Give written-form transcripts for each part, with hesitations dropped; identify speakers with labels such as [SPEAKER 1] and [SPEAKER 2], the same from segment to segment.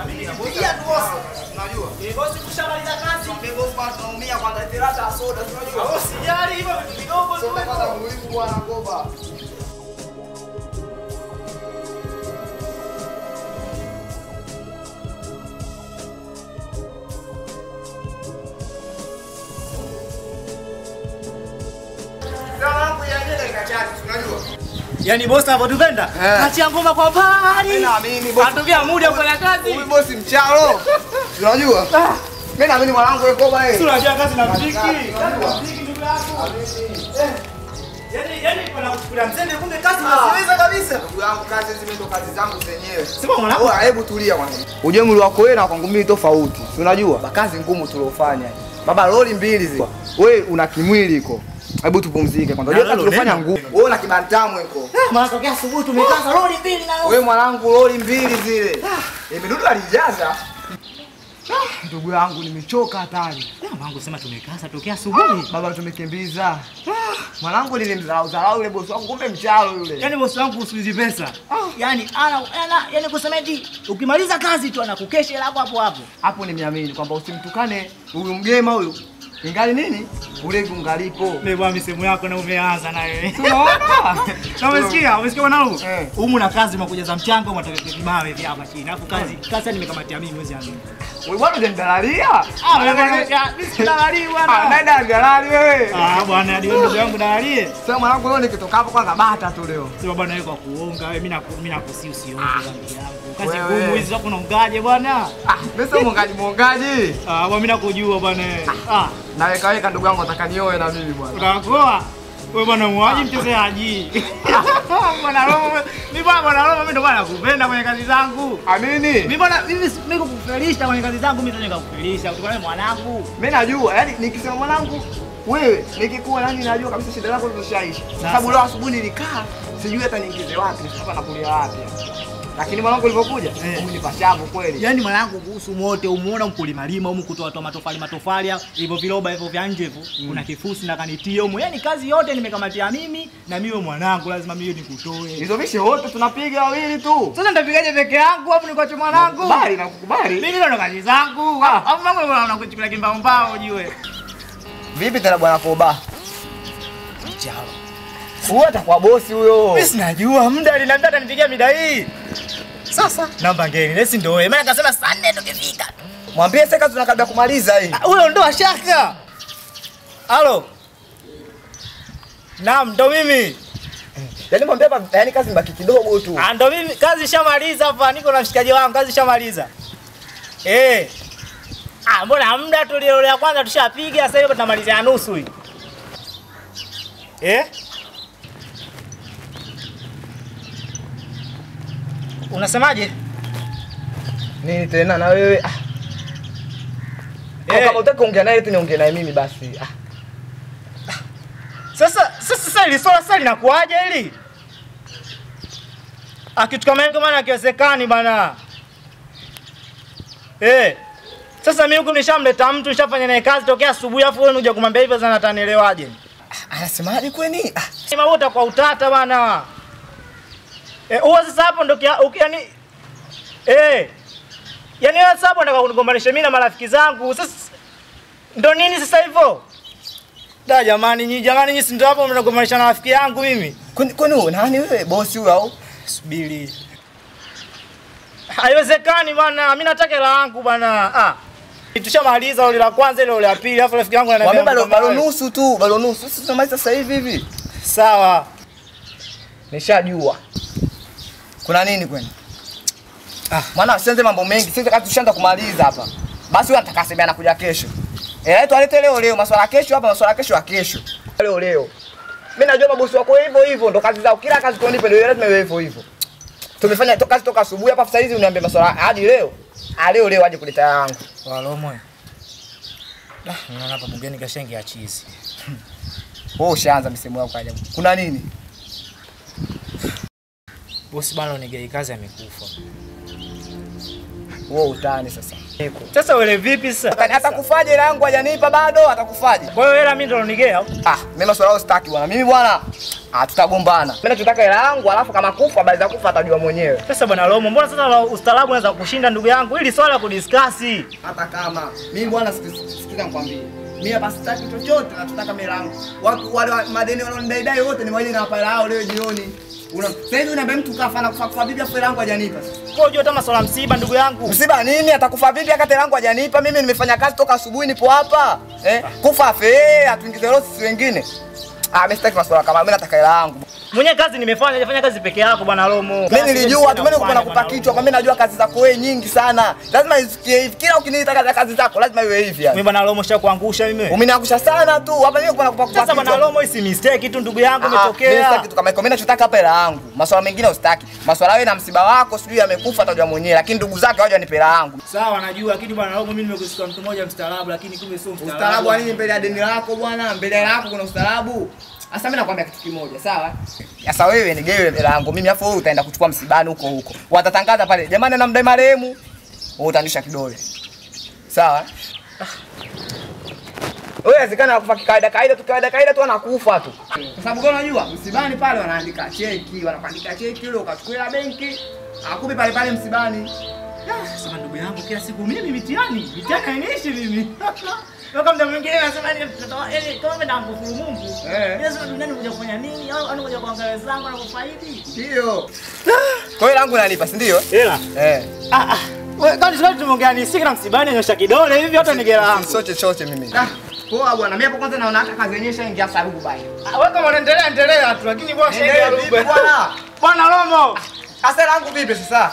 [SPEAKER 1] Mimi nipigia tu boss. Unajua? Boss kushamaliza kazi. Boss bwana tunaumia kwanza terasa ya soda unajua? Usijali hivyo vitu vidogo tu. Kwanza muhimu bwana ngoba. Yaani boss anapotupenda, achia ngoma kwa mbali. Mimi naamini boss. Atupia muda kufanya kazi. Huyu boss mchalo. Unajua? Mimi naamini mwanangu yuko baba yeye. Tunajua kazi na muziki. Muziki ndugu yako. Yaani kuna kuchukulia mzembe kumbe kazi unaweza kabisa. Ndugu yangu kazi hizi ndo kazi zangu zenyewe. Sema mwanangu, hebu tulia kwanza. Ujue mwili wako wewe na kwangu mimi tofauti. Unajua? Kazi ngumu tuliofanya. Baba loli mbili zile. Wewe una kimwili iko. Hebu tupumzike kwanza. Unajua tulifanya ngumu. Wewe una kibantamu iko. Maana tokea asubuhi tumekaza lori mbili na wewe mwanangu lori mbili zile. Midudu alijaza. Ndugu yangu nimechoka hatari. Mwanangu sema tumekaza tokea asubuhi. Baba tumekimbiza. Mwanangu nilimdharau yule bosi wangu kumbe mchalo yule. Yaani bosi wangu usiuzi pesa. Yaani yaani kusema eti ukimaliza kazi tu anakukesha hapo hapo hapo. Hapo nimeamini kwamba usimtukane huyu mgema huyu. Ingali nini? Ule gungalipo. Mimi bwana misemo yako na umeanza na wewe. Unaona? Umesikia mwanangu? Humu na kazi unakujaza mchanga unataka kibawe hivi hapa chini. Alafu kazi nimekamatia mimi mwezi amini. Wewe bwana unadalalia? Mimi sidalali bwana. Naenda dalali wewe. Bwana hadi wewe ndugu yangu dalalie. Sasa mwanangu leo nikitoka hapo kwanza bata tu leo. Sio bwana wewe kwa kuonga wewe mimi nakusi usionge ndugu yangu. Kazi ngumu hizi zako unaongaje bwana? Mimi sio mongaji. Bwana mimi nakujua bwana. Na weka ndugu yangu nataka nioe na mimi bwana. Utakoa? Wewe bwana muaji mchezaji. Bwana Roma, mimi ndo bwana nakupenda kwenye kazi zangu. Amini. Mimi kukufelisha kwenye kazi zangu mimi ndo nikakufelisha. Utukane mwanangu. Mimi najua, yani nikisema mwanangu wewe nikikuwa yani najua kabisa shida zako zimeshaisha. Sababu leo asubuhi nilikaa sijui hata niingize wapi, hapa nakulia wapi. Lakini mwanangu ulipokuja, umenipa shavu kweli. Yaani mwanangu kuhusu mote umuona mkulima lima humu kutoa matofali hivyo viroba hivyo vya nje hivyo. Kuna kifusi na kanitie humu. Yaani kazi yote nimekamatia mimi na mimi mwanangu lazima mimi nikutoe. Hizo mishe wote tunapiga wawili tu. Sasa nitapigaje peke yangu hapo nikoache mwanangu? Bali nakukubali. Mimi ndo kazi zangu. Hapo mambo unakuchukua kimbao ujue. Vipi tena bwana Koba? Chao. Huyo atakuwa bosi huyo. Mimi sinajua muda aliniambia atanipigia mida hii. Sasa namba ngeni, lesi ndio wewe. Maana akasema saa 4 tukifika. Mwambie sasa kazi tunakaribia kumaliza hii. Huyo ndo shaka. Halo. Naam, ndo mimi. Yaani mwambie hapa yaani kazi mbaki kidogo tu. Ndo mimi kazi shamaliza hapa, niko na mshikaji wangu kazi shamaliza. Mbona muda tulio ya kwanza tushapiga sasa hivi tunamalizia nusu hii. Unasemaje? Nini tena na wewe? Kama unataka kuongea naye tu niongee naye mimi basi. Sasa ile swala sasa linakuaje hili? Kitu kama hicho maana kiwezekani bana. Sasa mimi huko nishamleta mtu nishafanya naye kazi tokea asubuhi afu wewe unakuja kumwambia hivyo sana atanielewaje? Anasemaje kwani? Sema wote kwa utata bana. Huwa sasa hapo ndo yani yani wewe sasa hapo unataka kunigombanisha mimi na marafiki zangu. Sasa ndo nini sasa hivyo? Jamani nyinyi si ndo hapo mnagombanisha na rafiki yangu mimi. Kwani nani wewe bosi huyo au? Subiri. Haiwezekani bwana, mimi nataka hela yangu bwana. Tushamaliza ile la kwanza ile la pili, afu rafiki yangu ananiambia bado nusu tu, bado nusu. Sisi tunamaliza sasa hivi. Sawa. Nishajua. Kuna nini kwani? Maana usianze mambo mengi. Sisi kati tushaanza kumaliza hapa. Basi wewe unataka semea anakuja kesho. Tualete leo maswala kesho hapa, maswala kesho ya kesho. Leo. Mimi najua mabosi wako hivyo ndo kazi zao. Kila kazi tuonipe ndio lazima iwe hivyo. Tumefanya kazi toka asubuhi hapa sasa hizi uniambie maswala hadi leo. Leo aje kuleta yangu. Walomo. Unaona hapa bungeni kashengi ya cheese. Wewe ushaanza misemo yako ajabu. Kuna nini? Bosi bana unigei kazi amekufa. Wewe utani sasa.
[SPEAKER 2] Sasa wewe vipi sasa?
[SPEAKER 1] Atakufaje hela yangu hajanipa bado, atakufaje?
[SPEAKER 2] Kwa hiyo hela mimi ndo nigea?
[SPEAKER 1] Mimi maswala yao sitaki bwana. Mimi bwana, tutagombana. Mimi nachotaka hela yangu, alafu kama kufa habari za kufa atajua mwenyewe.
[SPEAKER 2] Sasa bwana Lomo, mbona sasa ustaarabu unaweza kushinda ndugu yangu? Hili swala kudiscuss.
[SPEAKER 1] Hata kama mimi bwana sikiza nikwambie. Mimi hapa sitaki chochote, nataka hela yangu. Watu wale madeni wanaonidai wote ni waje na hapa hela yao leo jioni. Sasa hivi unaambia mtu kafa na kufa bibi afu hela yangu hajanipa.
[SPEAKER 2] Kwa hiyo kama swala msiba ndugu yangu.
[SPEAKER 1] Msiba nini? Atakufa bibi akati hela yangu hajanipa. Mimi nimefanya kazi toka asubuhi nipo hapa. Kufa afe, atuingize roho sisi wengine. Mimi sitaki maswala kama mimi nataka hela yangu.
[SPEAKER 2] Mwenye kazi nimefanya kazi peke yako bwana Lomo.
[SPEAKER 1] Mimi nilijua tu mimi niko nakupa kichwa kwa mimi najua kazi zako wewe nyingi sana. Lazima isikie hivi. Kila ukiniita kazi zako lazima iwe hivi yani.
[SPEAKER 2] Mimi bwana Lomo shakuangusha mimi.
[SPEAKER 1] Umeniangusha sana tu. Hapa mimi niko nakupa kichwa.
[SPEAKER 2] Sasa bwana Lomo hii mistake tu ndugu yangu imetokea.
[SPEAKER 1] Mimi sitaki tu kama iko. Mimi nachotaka hapa hela yangu. Maswala mengine usitaki. Maswala wewe na msiba wako sijui amekufa atajua mwenyewe lakini ndugu zake waje wanipe hela yangu.
[SPEAKER 2] Sawa najua lakini bwana Lomo mimi nimekusikia mtu mmoja mstaarabu lakini kumbe sio mstaarabu.
[SPEAKER 1] Ustaarabu wa nini mbele ya deni lako bwana? Mbele yako kuna ustaarabu. Sasa mimi nakwambia kitu kimoja, sawa? Sasa wewe nigewe hela yangu mimi afu wewe utaenda kuchukua msibani huko. Watatangaza pale, jamani namdai marehemu. Wewe utanisha kidole. Sawa? Wewe inawezekana kufa kawaida tu anakufa tu. Kwa sababu gani unajua? Msibani pale wanaandika cheki, wanakuandika cheki ile ukachukua hela benki, akupe pale msibani.
[SPEAKER 2] Sasa ndugu yangu kila siku mimi mitihani hainishi mimi. Kama mtu mwingine anasema kama mimi nakufuru Mungu. Sasa duniani unakuja kufanya nini? Au unakuja kuangalia wenzangu na kufaidi?
[SPEAKER 1] Ndio. Kwa hiyo langu nalipa, si ndio?
[SPEAKER 2] Hela. Wewe kwani sasa tumeongea ni siki na msibani nyosha kidole hivi hata nigela yangu.
[SPEAKER 1] Sio chochote mimi. Poa bwana, mimi hapo kwanza naona hata kazi yenyewe shaingia sarubu baya.
[SPEAKER 2] Wewe kama unaendelea tu lakini bwana shaingia sarubu.
[SPEAKER 1] Bwana.
[SPEAKER 2] Bwana Lomo.
[SPEAKER 1] Sasa langu vipi sasa?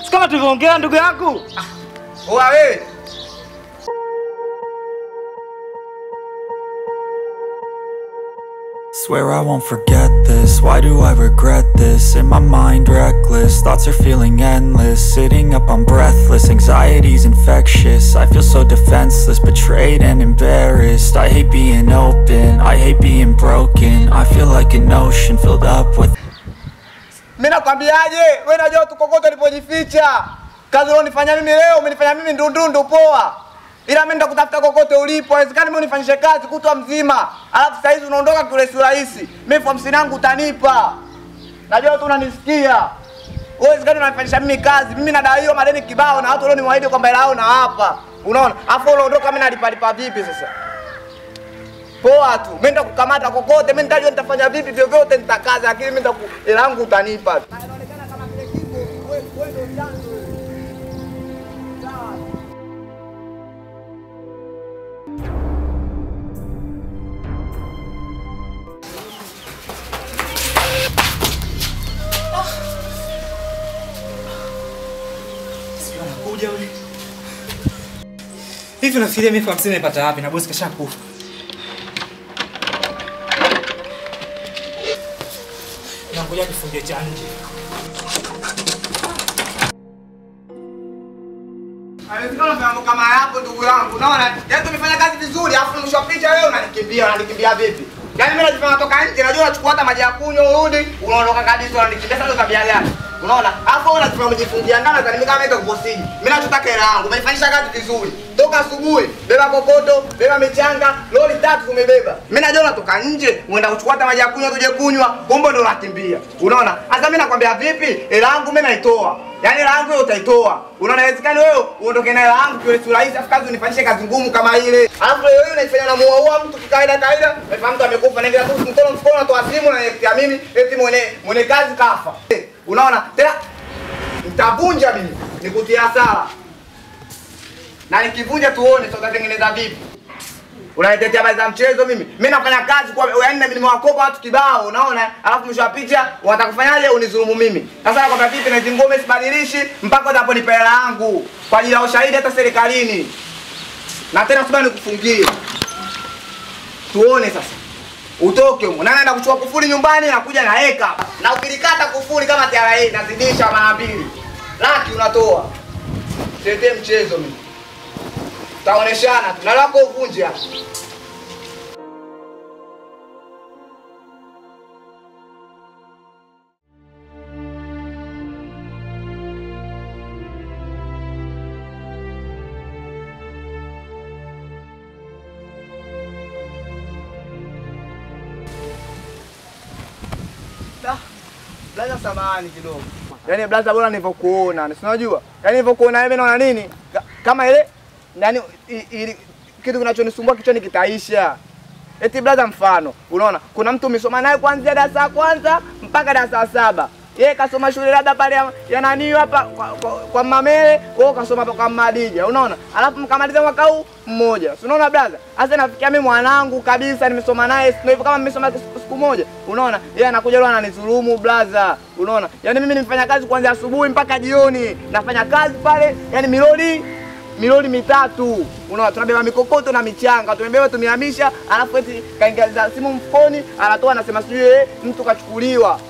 [SPEAKER 2] Si kama tulivyoongea ndugu yangu.
[SPEAKER 1] Poa wewe.
[SPEAKER 3] Swear I won't forget this, why do I regret this? In my mind reckless, thoughts are feeling endless. Sitting up I'm breathless, anxiety's infectious. I feel so defenseless, betrayed and embarrassed. I hate being open, I hate being broken. I feel like an ocean filled up with...
[SPEAKER 1] Mimi nakwambiaje, wewe unajua tu kokoto ulipojificha. Kazi unifanya mimi leo, umenifanya mimi ndundundu poa. Ila mimi nitakutafuta kokote ulipo. Haiwezekani mimi unifanyishe kazi kutwa mzima. Alafu sasa hizi unaondoka kirahisi rahisi. Mimi 50 yangu utanipa. Najua tu unanisikia. Haiwezekani unanifanyisha mimi kazi. Mimi nadaiwa madeni kibao na watu leo niwaahidi kwamba hela yao na hapa. Unaona? Alafu unaondoka mimi nalipa vipi sasa? Poa tu. Mimi nitakukamata kokote. Mimi nitajua nitafanya vipi vyovyote nitakaza lakini mimi hela yangu utanipa. Inaonekana kama kile kipo wewe ndio chanzo.
[SPEAKER 2] Hivi unafikiria mimi 50 nimepata wapi na bosi kashakufa? Na ngoja nifunge cha nje.
[SPEAKER 1] Alikuwa mambo kama hapo ndugu yangu. Unaona? Yaani tumefanya kazi vizuri afu mwisho wa picha wewe unanikimbia vipi? Yaani mimi najifanya toka nje najua nachukua hata maji ya kunywa urudi unaondoka kabisa unanikimbia sasa tabia gani? Unaona? Hapo unajifanya umejifungia ndani za mimi kama hizo kubosiji. Mimi nachotaka hela yangu. Umenifanyisha kazi vizuri. Toka asubuhi, beba kokoto, beba michanga, lori 3 umebeba. Mimi najua unatoka nje, unaenda kuchukua hata maji ya kunywa tuje kunywa, kumbe ndo unakimbia. Unaona? Sasa mimi nakwambia vipi? Hela yangu mimi naitoa. Yaani hela yangu wewe utaitoa. Unaona haiwezekani wewe uondoke na hela yangu kwa rahisi afu kazi unifanyishe kazi ngumu kama ile. Alafu wewe unaifanya na muua mtu kawaida, unafahamu mtu amekufa na ngira tu mkono natoa simu na ya mimi eti mwenye kazi kafa. Unaona? Tena nitavunja mimi, nikutia hasara. Na nikivunja tuone tutatengeneza vipi. Unanitetea habari za mchezo mimi. Mimi nafanya kazi kwa yaani mimi nimewakopa watu kibao, unaona? Alafu mwisho wa picha watakufanyaje unizulumu mimi. Sasa nakwambia vipi na hizo ngome sibadilishi mpaka utaponipa hela yangu kwa ajili ya ushahidi hata serikalini. Na tena usibani nikufungie. Tuone sasa. Utoke huko. Nani anaenda kuchukua kufuli nyumbani na kuja na heka. Na ukilikata kufuli kama TRA nazidisha mara 2. Laki unatoa. Siete mchezo mimi. Taoneshana tu. Na lako uvunje hapo. Blaza samahani kidogo. Yaani blaza bora nilivyokuona. Si unajua? Yaani nilivyokuona wewe naona nini? Kama ile yani kitu kinachonisumbua kichwani kitaisha. Eti blaza mfano, unaona? Kuna mtu umesoma naye kuanzia darasa la kwanza mpaka darasa la 7. Yeye kasoma shule labda pale ya nani hapa kwa Mamele, wewe kasoma kwa Madija, unaona? Alafu mkamaliza mwaka huu mmoja. Si unaona blaza? Sasa nafikia mimi mwanangu kabisa nimesoma naye, sio hivyo kama nimesoma siku moja. Unaona? Yeye anakuja leo ananidhulumu blaza. Unaona? Yaani mimi nimefanya kazi kuanzia asubuhi mpaka jioni. Nafanya kazi pale, yani miloli mitatu. Unaona, tunabeba mikokoto na michanga. Tumebeba tumehamisha, alafu eti kaingiza simu mfukoni, anatoa anasema sijui mtu kachukuliwa.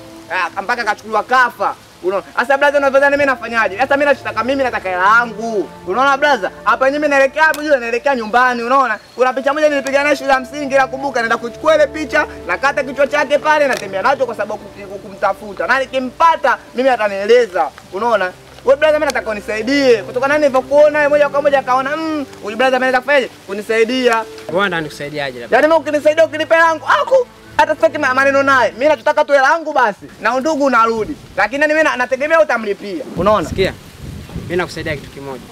[SPEAKER 1] Mpaka kachukuliwa kafa. Unaona? Sasa brother unadhani mimi nafanyaje? Sasa mimi nachotaka mimi nataka hela yangu. Unaona brother? Hapa mimi naelekea hapo juu naelekea nyumbani, unaona? Kuna picha moja nilipiga naye shule ya msingi nakumbuka naenda kuchukua ile picha, nakata kichwa chake pale natembea nacho kwa sababu kumtafuta. Na nikimpata mimi atanieleza. Unaona? Wewe brother mimi nataka unisaidie. Kutoka nani nilivyokuona wewe moja kwa moja akaona huyu brother mimi nataka kufanyaje? Kunisaidia.
[SPEAKER 4] Wewe ndio nikusaidiaje labda?
[SPEAKER 1] Yaani mimi ukinisaidia ukinipa yangu aku hata sitaki maneno naye. Mimi nataka tu hela yangu basi. Na ndugu unarudi. Lakini mimi nategemea utamlipia. Unaona?
[SPEAKER 4] Sikia. Mimi nakusaidia kitu kimoja.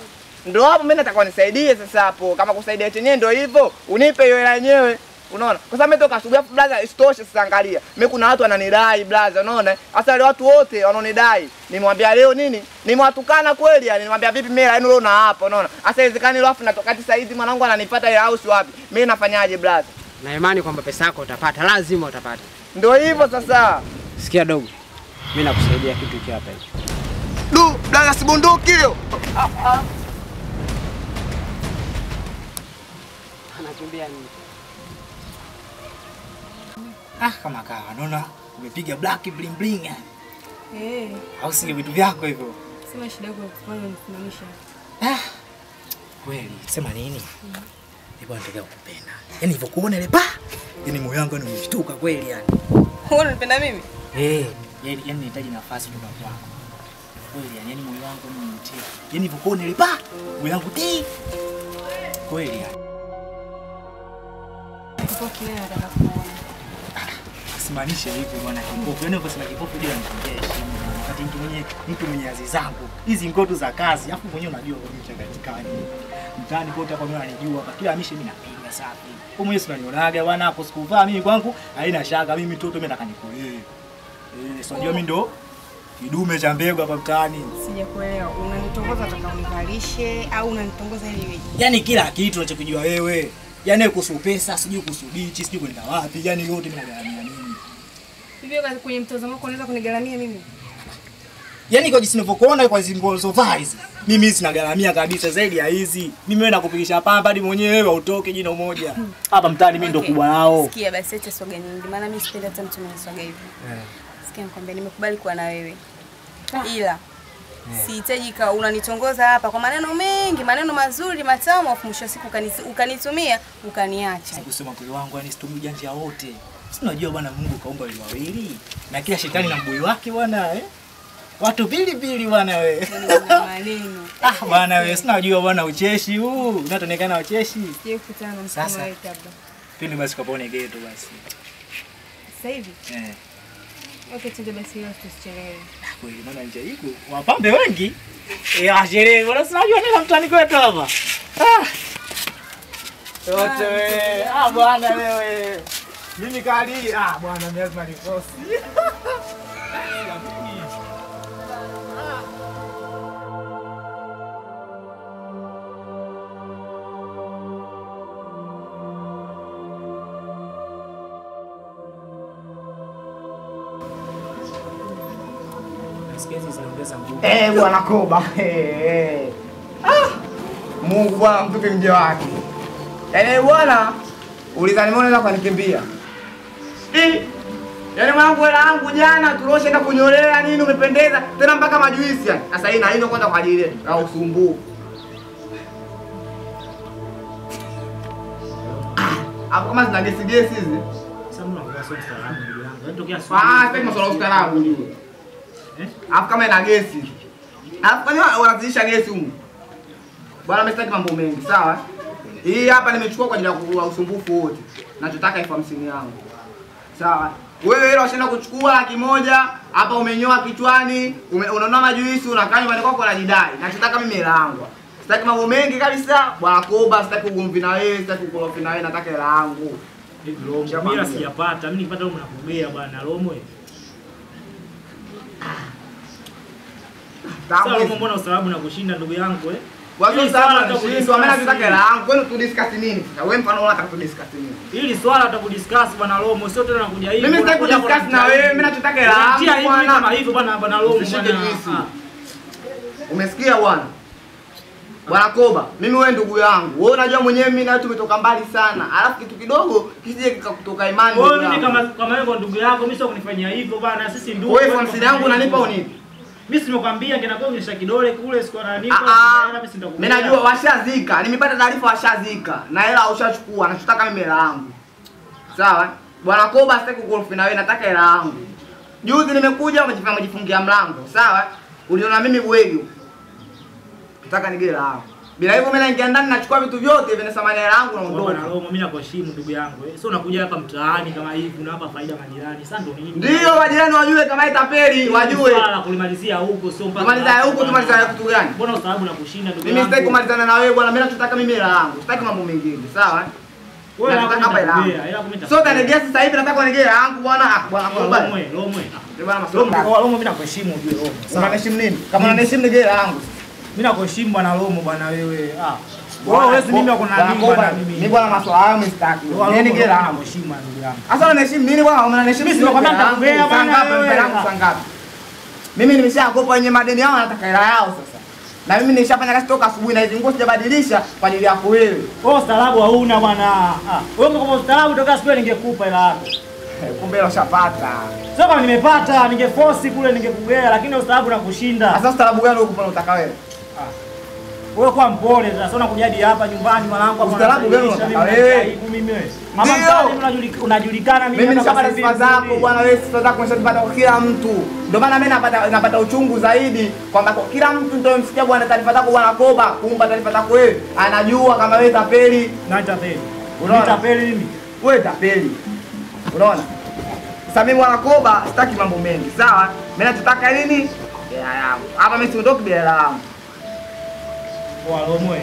[SPEAKER 1] Ndio hapo mimi nataka unisaidie sasa hapo. Kama kusaidia chenyewe ndio hivyo, unipe hiyo hela yenyewe. Unaona? Kwa sababu mimi toka asubuhi afu brother isitoshe sasa angalia. Mimi kuna watu wananidai brother, unaona? Sasa wale watu wote wanaonidai. Nimwambia leo nini? Nimewatukana kweli yani. Nimwambia vipi mimi yani leo na hapa, unaona? Sasa inawezekani leo afu natoka saa hizi mwanangu ananipata ile house wapi? Mimi nafanyaje brother?
[SPEAKER 4] Na imani kwamba pesa yako utapata, lazima utapata.
[SPEAKER 1] Ndio hivyo sasa.
[SPEAKER 4] Sikia dogo. Mimi nakusaidia kitu hiki hapa hivi.
[SPEAKER 1] Du, brother si bunduki hiyo.
[SPEAKER 4] Anakimbia nini?
[SPEAKER 2] Kama kawa unaona umepiga black bling bling yani. Au singe vitu vyako hivyo.
[SPEAKER 5] Sema shida yako kufanya nisimamisha.
[SPEAKER 2] Kweli, sema nini? Nipo nataka kukupenda. Yaani hivyo kuona ile yaani moyo wangu umeshtuka kweli yani.
[SPEAKER 5] Wewe unanipenda mimi?
[SPEAKER 2] Yaani nahitaji nafasi kutoka kwako. Kweli yani moyo wangu umenitia. Yaani hivyo kuona ile moyo wangu kweli yani.
[SPEAKER 5] Kipo kile nataka kuona.
[SPEAKER 2] Simaanisha hivyo bwana kipofu. Yaani ukisema kipofu ndio anakujesha. Wakati mtu mwenye azi zangu. Hizi ngoto za kazi, afu mwenyewe unajua kwa mchanganyikani. Mtaani kote hapa mimi ananijua, kila amishe mimi napiga safi. Wewe mwenyewe unanionaga bwana hapo sikuvaa mimi kwangu, haina shaka mimi mtoto mimi nataka nikulee. Sio ndio mimi ndo kidume cha mbegu hapa mtaani.
[SPEAKER 5] Sijakuelewa. Unanitongoza nataka univalishe au unanitongoza ili wewe?
[SPEAKER 2] Yaani kila kitu unachokijua wewe. Yaani kuhusu pesa, sijui kuhusu bichi, sijui kwenda wapi, yaani yote mimi nagaramia mimi.
[SPEAKER 5] Hivyo kwenye mtazamo wako unaweza kunigaramia mimi?
[SPEAKER 2] Yaani kwa jinsi ninavyokuona kwa hizo nguo zovaa hizi. Mimi sinagaramia kabisa zaidi ya hizi. Mimi wewe nakupigisha pamba hadi mwenyewe wewe utoke jino moja. Hapa mtaani mimi ndo kubwa lao.
[SPEAKER 5] Sikia basi acha soga nyingi maana mimi sipendi hata mtu mwenye soga hivi. Sikia nikwambia nimekubali kuwa na wewe. Ila sihitaji unanitongoza hapa kwa maneno mengi, maneno mazuri, matamu afu mwisho siku ukanitumia, ukaniacha.
[SPEAKER 2] Sikusema kweli wangu yani situmii ujanja wote. Si unajua bwana Mungu kaumba wale wawili na kila shetani na mboi wake bwana Watu pili bwana wewe.
[SPEAKER 5] Maneno.
[SPEAKER 2] Bwana wewe sina unajua bwana ucheshi huu. Unatonekana ucheshi.
[SPEAKER 5] Sije kukutana na msemo wewe kabla.
[SPEAKER 2] Twende basi kapone geto basi.
[SPEAKER 5] Sasa hivi? Okay, twende basi leo tusichelewe.
[SPEAKER 2] Kweli maana nje hiko wapambe wengi. Sherehe bwana sina unajua nini mtani kwetu hapa. Wote wewe. Bwana wewe. Mimi kali. Bwana mimi lazima nikosi.
[SPEAKER 1] Bwana Koba. Mungu bwana mtupe mje wake. Yaani bwana ulizani mbona unaweza kunikimbia? Yaani mwanangu hela yangu jana tuloshaenda kunyolea nini umependeza tena mpaka majuisi yani. Sasa hii na hilo kwanza kwa ajili ya usumbufu. Hapo kama zina gesi hizi.
[SPEAKER 2] Sasa mnaongea sio ustaarabu ndugu yangu.
[SPEAKER 1] Yanatokea sasa masuala ya ustaarabu ndio. Alafu kama ina gesi. Alafu kwani wanazidisha gesi huko? Bwana mimi sitaki mambo mengi, sawa? Hii hapa nimechukua kwa ajili ya usumbufu wote. Nachotaka 50,000 yangu. Sawa? Wewe hilo washinda kuchukua 100,000 hapa umenyoa kichwani, unaona majuisi unakaa nyumbani kwako unajidai. Nachotaka mimi hela yangu. Sitaki mambo mengi kabisa. Bwana Koba, sitaki ugomvi na wewe, sitaki ukorofi na wewe, nataka hela yangu.
[SPEAKER 2] Mimi sijapata. Mimi nikipata wewe mnakugea bwana Lomo. Sasa mbona usababu na kushinda ndugu yangu
[SPEAKER 1] Wazo sana kushinda, mimi nataka hela yangu. Kwani tu discuss nini? Wewe mfano unataka tu discuss nini?
[SPEAKER 2] Hili swala tutakudiscuss bwana Lomo, sio tena nakuja hivi.
[SPEAKER 1] Mimi sitaki kudiscuss na wewe, mimi nataka hela yangu bwana.
[SPEAKER 2] Kama hivyo bwana Lomo bwana.
[SPEAKER 1] Umesikia bwana? Bwana Koba, mimi wewe ndugu yangu. Wewe unajua mwenyewe mimi na wewe tumetoka mbali sana. Alafu kitu kidogo kisije kikakutoka imani.
[SPEAKER 2] Wewe mimi kama wewe ndugu yako, mimi sio kunifanyia hivyo bwana. Sisi ndugu.
[SPEAKER 1] Wewe famsini yangu unanipa unipi?
[SPEAKER 2] Mimi simekwambia ngenakuwa unyesha kidole kule siku ananipa.
[SPEAKER 1] Mimi najua washazika. Nimepata taarifa washazika. Na hela ushachukua. Nachotaka mimi hela yangu. Sawa? Bwana Koba, sitaki kukorofi na wewe, nataka hela yangu. Juzi nimekuja umejifungia mlango. Sawa? Uliona mimi bwegi. Nataka nige hela yangu. Bila hivyo mimi naingia ndani nachukua vitu vyote vyenye thamani ya hela yangu na ondoka.
[SPEAKER 2] Bwana Lomo, mimi nakuheshimu ndugu yangu. Sio unakuja hapa mtaani kama hivi unawapa faida majirani. Sasa ndio nini?
[SPEAKER 1] Ndio majirani wajue kama itapeli, wajue.
[SPEAKER 2] Swala kulimalizia huko sio mpaka.
[SPEAKER 1] Kumalizia huko tumalizia kitu gani?
[SPEAKER 2] Mbona usababu na kushinda ndugu yangu?
[SPEAKER 1] Mimi sitaki kumalizana na wewe bwana, mimi nachotaka mimi hela yangu. Sitaki mambo mengine, sawa?
[SPEAKER 2] Wewe
[SPEAKER 1] nataka hapa hela yangu. Sio utanigea sasa hivi, nataka unigee hela yangu bwana. Bwana Koba.
[SPEAKER 2] Lomo.
[SPEAKER 1] Bwana Masomo.
[SPEAKER 2] Lomo mimi nakuheshimu ujue Lomo.
[SPEAKER 1] Unaniheshimu nini? Kama unaniheshimu nigee hela yangu.
[SPEAKER 2] Mimi nakuheshimu bwana Lomo bwana wewe. Wewe mimi wako na nini bwana mimi?
[SPEAKER 1] Mimi bwana maswala hayo msitaki. Mimi nigee hela yangu.
[SPEAKER 2] Heshima ndugu yangu.
[SPEAKER 1] Sasa unaniheshimu nini bwana? Unaniheshimu
[SPEAKER 2] mimi simekwambia nitakugea bwana wewe.
[SPEAKER 1] Mimi nimeshakopa wenye madeni yao, nataka hela yao sasa. Na mimi nishafanya kazi toka asubuhi na hizo nguo sijabadilisha kwa ajili yako wewe.
[SPEAKER 2] Wewe ustaarabu hauna bwana. Wewe kama ustaarabu toka asubuhi ningekupa hela yako.
[SPEAKER 1] Kumbe unashapata.
[SPEAKER 2] Sio kama nimepata, ningeforce kule ningekugea, lakini ustaarabu nakushinda.
[SPEAKER 1] Sasa ustaarabu gani ukupa unataka wewe?
[SPEAKER 2] Wewe kwa mpole sasa unakuja hadi hapa nyumbani mwanangu hapa.
[SPEAKER 1] Ustaarabu gani unataka wewe?
[SPEAKER 2] Mimi wewe. Mama mtaani unajulikana mimi.
[SPEAKER 1] Mimi nishapata sifa zako bwana, wewe sifa zako nishapata kwa kila mtu. Ndio maana mimi napata uchungu zaidi kwamba kwa kila mtu ndio msikia bwana taarifa zako bwana Koba, kumpa taarifa zako wewe. Anajua kama wewe tapeli.
[SPEAKER 2] Na tapeli.
[SPEAKER 1] Unaona
[SPEAKER 2] tapeli mimi?
[SPEAKER 1] Wewe tapeli. Unaona? Sasa mimi bwana Koba sitaki mambo mengi, sawa? Mimi nataka nini? Hela yangu. Hapa mimi siondoki bila hela yangu.
[SPEAKER 2] Lomo.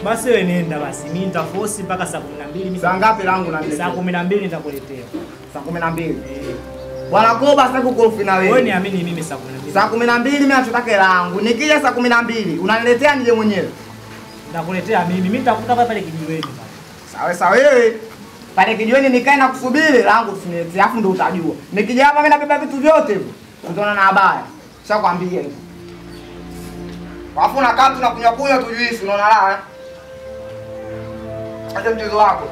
[SPEAKER 2] Basi wewe nenda basi. Mimi nitaforce mpaka saa 12 mimi.
[SPEAKER 1] Saa ngapi langu na
[SPEAKER 2] saa 12 nitakuletea.
[SPEAKER 1] Saa 12. Bwana Koba sitaki kukorofi na wewe.
[SPEAKER 2] Wewe niamini mimi saa 12.
[SPEAKER 1] Saa 12 mimi nachotaka hela yangu. Nikija saa 12 unaniletea nije mwenyewe.
[SPEAKER 2] Nakuletea mimi. Mimi nitakuta pale kijiweni pale.
[SPEAKER 1] Sawa wewe. Pale kijiweni nikae na kusubiri langu usiniletee afu ndio utajua. Nikija hapa mimi nabeba vitu vyote hivyo. Utaona na habari. Nishakwambia hivyo. Afu na katu na kunywa tu juisi unaona la. Acha mchezo wako.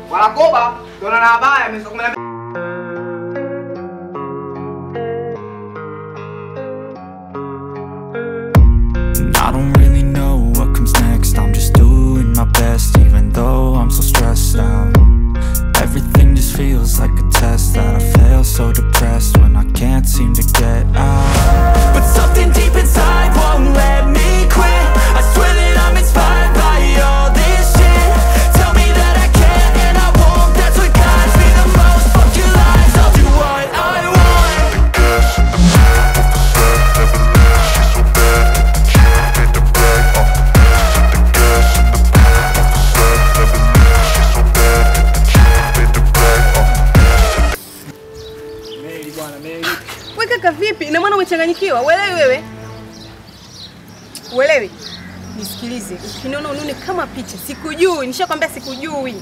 [SPEAKER 1] Bwana Koba, utaona na habari mimi
[SPEAKER 3] I don't really know what comes next. I'm just doing my best, even though I'm so stressed out. Everything just feels like a test that I fail, so depressed when I can't seem to get out. But something deep inside won't let me quit. I swear that I'm inspired by all this shit. Tell me that I can and I won't. That's what guides me the most. Fuck your lies, I'll do what I want. The gas in the middle of the set, never leaves. She's so bad that the chick made the bag off the gas. The gas in the middle of the set, never leaves. She's so bad that the chick made the bag off the gas.
[SPEAKER 2] Meli bwana Meli.
[SPEAKER 5] Wewe kaka vipi? Ina maana umechanganyikiwa? Uelewi wewe? Uelewi? Nisikilize. Ukiniona unune kama picha, sikujui. Nishakwambia sikujui.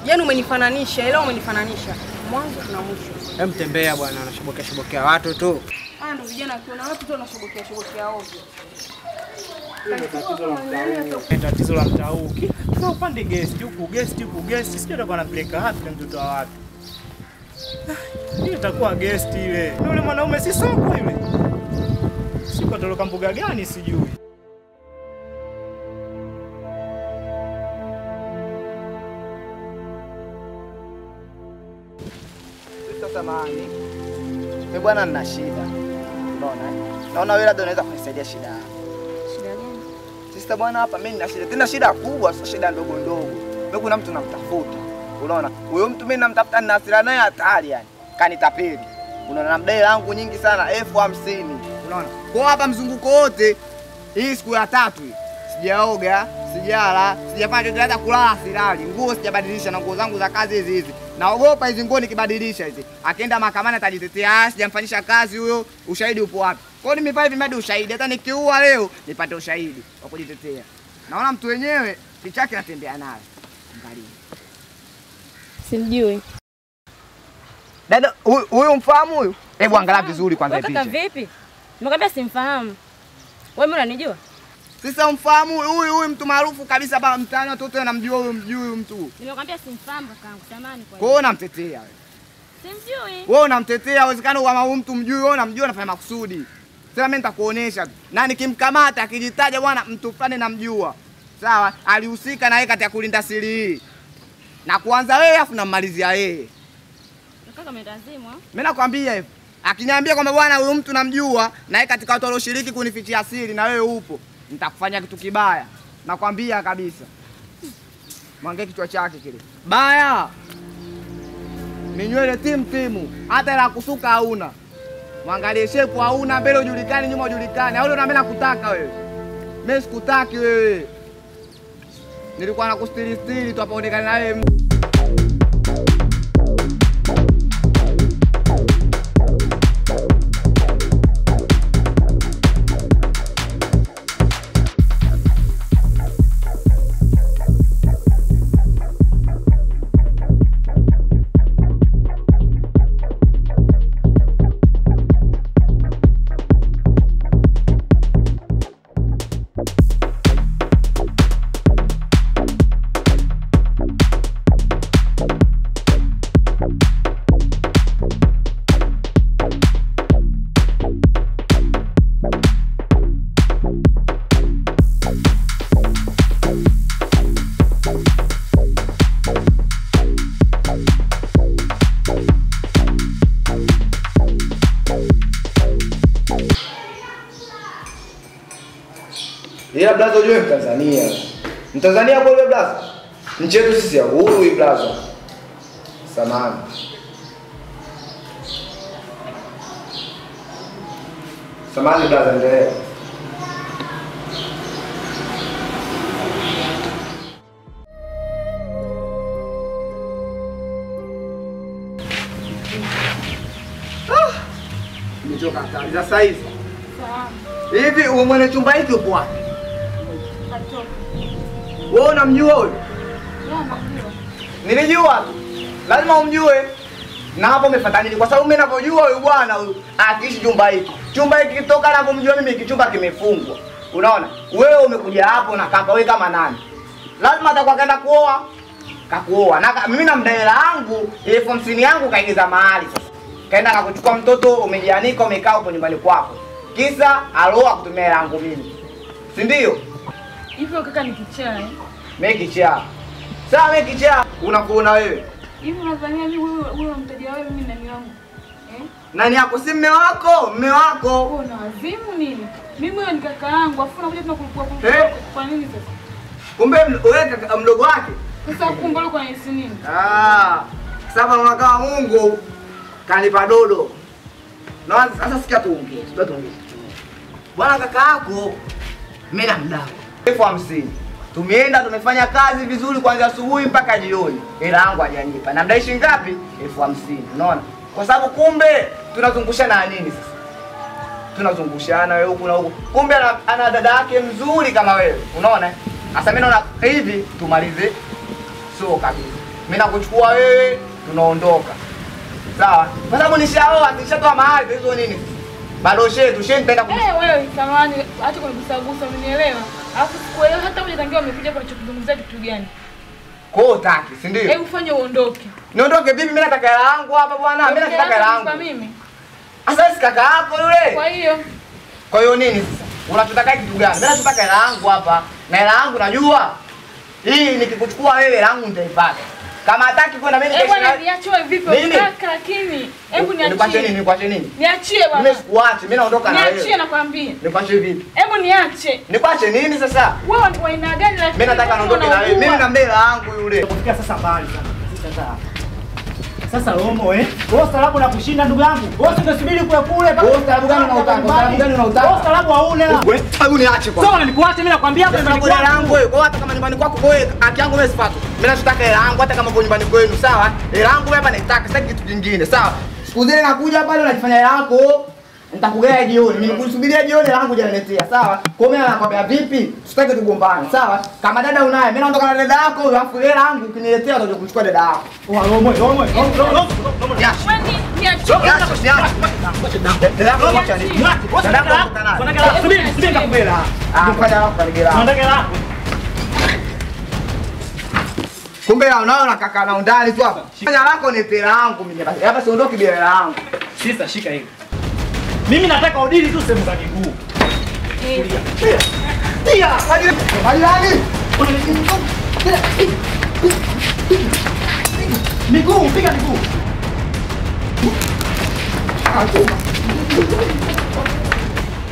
[SPEAKER 5] Yaani umenifananisha, leo umenifananisha. Mwanzo na mwisho.
[SPEAKER 4] Hem tembea bwana, anashobokea watu tu.
[SPEAKER 5] Ndio vijana wakiona watu tu wanashobokea ovyo.
[SPEAKER 2] Tatizo la mtaa huu. Sasa upande guest huku, sijui atakuwa anapeleka wapi na mtoto wa watu. Ile itakuwa guest ile. Yule mwanaume si soko yule. Siko atoroka mbuga gani sijui.
[SPEAKER 1] Sasa maani. Mimi bwana nina shida. Unaona? Naona wewe labda unaweza kunisaidia shida yangu.
[SPEAKER 5] Shida gani?
[SPEAKER 1] Sister bwana hapa mimi nina shida. Tena shida kubwa, sio shida ndogo ndogo. Mimi kuna mtu namtafuta. Unaona? Huyo mtu mimi namtafuta na hasira naye hatari yani. Kanitapeli. Unaona na mdai langu nyingi sana 50,000. Unaona? Kwa hapa mzunguko wote hii siku ya 3 hii. Sijaoga, sijala, sijafanya chochote hata kulala silali. Nguo sijabadilisha na nguo zangu za kazi hizi. Naogopa hizi nguo nikibadilisha hizi. Akienda mahakamani atajitetea, sijamfanyisha kazi huyo, ushahidi upo wapi? Kwa hiyo nimefanya vimadi ushahidi. Hata nikiua leo nipate ushahidi wa kujitetea. Naona mtu wenyewe picha yake anatembea nayo. Angalia.
[SPEAKER 5] Simjui.
[SPEAKER 1] Dada, huyu mfahamu huyu? Hebu angalia vizuri kwanza picha.
[SPEAKER 5] Kaka vipi? Nimekwambia simfahamu. Wewe unanijua?
[SPEAKER 1] Sasa mfahamu huyu mtu maarufu kabisa hapa mtaani, watoto wanamjua huyu, mjui huyu mtu.
[SPEAKER 5] Nimekwambia simfahamu kakangu, samahani kwa hiyo.
[SPEAKER 1] Kwa hiyo unamtetea wewe.
[SPEAKER 5] Simjui.
[SPEAKER 1] Wewe unamtetea, inawezekana kama huyu mtu mjui, wewe unamjua unafanya makusudi. Sasa mimi nitakuonesha tu. Na nikimkamata akijitaja bwana mtu fulani namjua. Sawa? Alihusika na yeye katika kulinda siri hii. Na kuanza wewe afu nammalizia yeye.
[SPEAKER 5] Kaka umetazimwa?
[SPEAKER 1] Mimi nakwambia hivi. Akiniambia kwamba bwana huyu mtu namjua na yeye katika watu walioshiriki kunifichia siri na wewe upo, nitakufanya kitu kibaya. Nakwambia kabisa. Mwangalie kichwa chake kile. Baya. Minywele timu. Hata la kusuka hauna. Mwangalie shepu hauna, mbele ujulikani, nyuma ujulikani. Au ndio mimi nakutaka wewe. Mimi sikutaki wewe. Nilikuwa nakustiri tu hapaonekana na wewe. Ila blaza ujue Mtanzania. Mtanzania kwa yule blaza. Nchi yetu sisi ya uhuru hii blaza. Samahani. Samahani blaza, endelea. Nimechoka hatari za saizi. Hivi umwone chumba hiki upo wapi? Wewe unamjua huyo? Nilijua. Lazima umjue. Na hapo umefuata nini? Kwa sababu mimi ninapojua huyu bwana huyu akiishi chumba hiki. Chumba hiki kitoka na kumjua mimi kichumba kimefungwa. Unaona? Wewe umekuja hapo na kaka wewe kama nani? Lazima atakuwa kaenda kuoa. Kakuoa. Na mimi na mdaela yangu 50,000 yangu kaingiza mahali sasa. Kaenda akakuchukua mtoto umejianika umekaa hapo nyumbani kwako. Kisa aloa kutumia langu mimi. Si ndio?
[SPEAKER 5] Hivyo kaka ni kichaa.
[SPEAKER 1] Mimi kichaa. Sawa mimi kichaa, unakuona wewe.
[SPEAKER 5] Hivi unadhania mimi wewe mteja wewe mimi nani wangu?
[SPEAKER 1] Nani yako si mume wako? Mume wako.
[SPEAKER 5] Wewe una wazimu nini? Mimi wewe ni kaka yangu, afu unakuja tunakulipua kwa nini sasa?
[SPEAKER 1] Kumbe wewe kaka mdogo wake.
[SPEAKER 5] Sasa kumbe uko na isi nini?
[SPEAKER 1] Sababu unakaa Mungu kanipa dodo. Na sasa sikia tuongee. Bwana kaka yako mimi na mdau 50,000. Tumeenda tumefanya kazi vizuri kuanzia asubuhi mpaka jioni. Hela yangu hajanipa. Na mdai shilingi ngapi? 50,000. Unaona? Kwa sababu kumbe tunazungushana nini sasa? Tunazungushana wewe huku na huku. Kumbe ana dada yake mzuri kama wewe. Unaona? Sasa mimi naona hivi tumalize. Sio kabisa. Mimi nakuchukua wewe, tunaondoka. Sawa? Kwa sababu nishaoa, nishatoa mahali hizo nini? Bado shetu, nitaenda
[SPEAKER 5] wewe samani, acha kunigusagusa, unielewa? Alafu sikuelewa hata hujatangia umekuja kwa chukuzungumzia kitu gani?
[SPEAKER 1] Kwa hiyo utaki, si ndio?
[SPEAKER 5] Hebu fanye uondoke.
[SPEAKER 1] Niondoke vipi? Mimi nataka hela yangu hapa bwana. Mimi nataka hela yangu.
[SPEAKER 5] Mimi.
[SPEAKER 1] Sasa si kaka yako yule.
[SPEAKER 5] Kwa
[SPEAKER 1] hiyo nini sasa? Unataka kitu gani? Mimi nataka hela yangu hapa. Na hela yangu najua. Hii nikikuchukua wewe hela yangu nitaipata. Kama hataki kwenda mimi
[SPEAKER 5] kesho. Bwana niachie vipi kaka lakini hebu niachie.
[SPEAKER 1] Nikwachie nini?
[SPEAKER 5] Niachie bwana.
[SPEAKER 1] Mimi sikuache, mimi naondoka na wewe.
[SPEAKER 5] Niachie nakwambia.
[SPEAKER 1] Nikwachie vipi?
[SPEAKER 5] Hebu niache.
[SPEAKER 1] Nikwache nini sasa?
[SPEAKER 5] Wewe ni aina gani lakini?
[SPEAKER 1] Mimi nataka naondoke na wewe. Mimi na mbele yangu yule.
[SPEAKER 2] Kufikia sasa mbali sana. Sasa. Sasa Romo wewe salabu na kushinda ndugu yangu. Wewe ungesubiri kule kule mpaka
[SPEAKER 1] salabu gani unautaka? Salabu gani unautaka?
[SPEAKER 2] Salabu hauna.
[SPEAKER 1] Wewe hebu niache kwa.
[SPEAKER 2] Sasa nikuache mimi nakwambia hapa nyumbani
[SPEAKER 1] kwangu. Hela yangu wewe. Kwa hata kama nyumbani kwako wewe haki yangu mimi sipati. Mimi nataka hela yangu hata kama kwa nyumbani kwenu sawa? Hela yangu hapa naitaka sasa kitu kingine sawa? Siku zile nakuja pale unajifanya hela yako. Nitakugea jioni. Mimi nikusubiria jioni hela yangu janiletea sawa? Kwa mimi nakwambia vipi? Tusitake tugombane sawa? Kama dada unaye mimi naondoka na dada yako alafu hela yangu ukiniletea utaje kuchukua dada yako. Romo. Kumbe unaona kaka na undani tu hapa. Fanya lako ni pera yangu mimi basi. Hapa siondoki bila hela yangu.
[SPEAKER 2] Sasa shika hili. Mimi nataka udili tu sehemu za miguu. Tia, hadi nani? Miguu, piga miguu.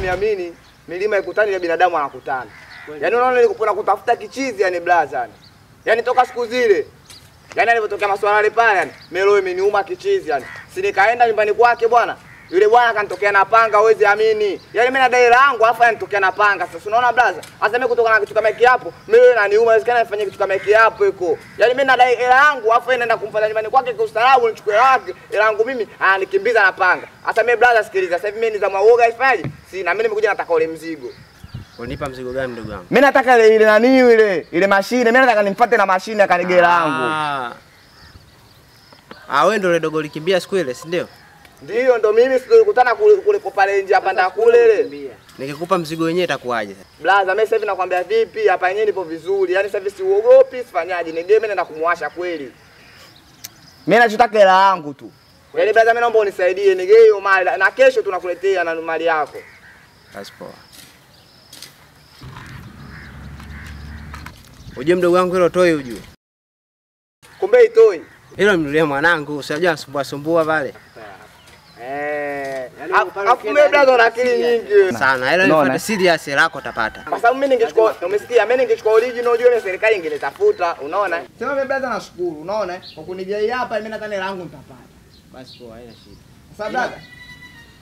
[SPEAKER 1] Niamini, milima ikutani na binadamu anakutana. Yaani unaona nilikuwa kutafuta kichizi yani blaza yani. Yaani toka siku zile. Yaani alipotokea maswala yale pale yani, Melo imeniuma kichizi yani. Si nikaenda nyumbani kwake bwana. Yule bwana kanitokea na panga huwezi amini. Yaani mimi na dai langu afa yanitokea na panga. Sasa unaona blaza? Sasa mimi kutoka na kitu kama hiki hapo, mimi inaniuma inawezekana nifanye kitu kama hiki hapo iko. Yaani mimi na dai hela yangu afa inaenda kumfanya nyumbani kwake kwa ustaarabu nichukue yake. Hela yangu mimi ananikimbiza na panga. Sasa mimi blaza sikiliza. Sasa hivi mimi ni za mwoga ifaje? Si na mimi nimekuja nataka ule mzigo.
[SPEAKER 4] Unipa mzigo gani ndugu yangu?
[SPEAKER 1] Mimi nataka ile nani ile mashine. Mimi nataka nimfuate na mashine akanige langu.
[SPEAKER 4] Wewe ndio ile dogo likimbia siku ile, si ndio?
[SPEAKER 1] Ndio ndo mimi situkutana kule pale nje hapa nda kule ile.
[SPEAKER 4] Nikikupa mzigo wenyewe itakuwaje sasa?
[SPEAKER 1] Blaza mimi sasa hivi nakwambia vipi hapa yenyewe nipo vizuri. Yaani sasa hivi siuogopi sifanyaje. Ni game naenda kumwasha kweli. Mimi nachotaka hela yangu tu. Yaani blaza mimi naomba unisaidie nige hiyo mali na kesho tunakuletea na mali yako.
[SPEAKER 4] Basi poa. Uje mdogo wangu hilo toi ujue.
[SPEAKER 1] Kumbe itoi.
[SPEAKER 4] Hilo mnulie mwanangu, usijua sumbua pale.
[SPEAKER 1] Afu mimi blaza una akili nyingi
[SPEAKER 4] sana. Hilo nifuate serious lako utapata.
[SPEAKER 1] Kwa sababu mimi ningechukua, umesikia? Mimi ningechukua original ujue serikali ingenitafuta, unaona? Sema mimi blaza nashukuru, unaona? Kwa kunigei hapa mimi nadhani langu nitapata.
[SPEAKER 4] Basi poa, haina shida.
[SPEAKER 1] Sasa blaza,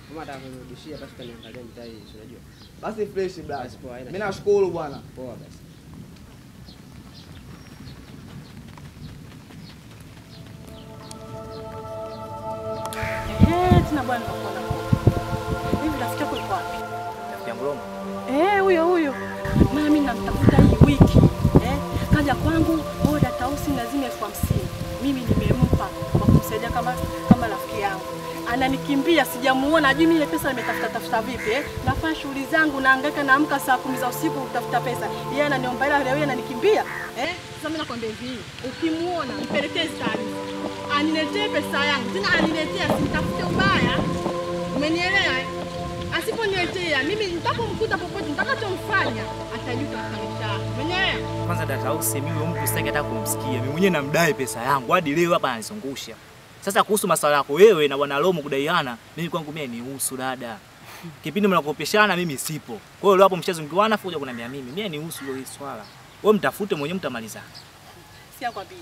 [SPEAKER 4] kama atakunirudishia basi kaniangalia mtai, unajua.
[SPEAKER 1] Basi fresh blaza.
[SPEAKER 4] Basi poa, haina.
[SPEAKER 1] Mimi nashukuru bwana.
[SPEAKER 4] Poa basi.
[SPEAKER 6] Tuna bwana kwa hivi rafiki yako yuko wapi?
[SPEAKER 2] Rafiki yangu Romo.
[SPEAKER 6] Huyo. Maana mimi namtafuta hii wiki. Kaja kwangu, oda tausi lazima 50,000. Mimi nimempa kwa kumsaidia kama rafiki yangu. Ananikimbia sijamuona, ajui mimi ile pesa nimetafuta vipi nafanya shughuli zangu nahangaika naamka saa 10 za usiku kutafuta pesa. Yeye ananiomba hela leo ananikimbia. Sasa mimi nakwambia hivi, ukimuona mpelekee taarifa. Aniletee pesa yangu. Tena aniletea sitafute ubaya. Umenielewa? Asiponiletea mimi nitapomkuta popote nitakachomfanya atajuta kabisa. Umenielewa?
[SPEAKER 2] Kwanza dada Tausi mimi mtu sitaki hata kumsikia. Mimi mwenyewe namdai pesa yangu hadi leo hapa ananizungusha. Sasa kuhusu masuala yako wewe na bwana Romo kudaiana, mimi kwangu mimi nihusu dada. Kipindi mnakopeshana mimi sipo. Kwa hiyo leo hapo mshazungiwana afu kuja kuniambia mimi nihusu hilo swala. Wewe mtafute mwenyewe mtamalizana.
[SPEAKER 6] Siakwambia.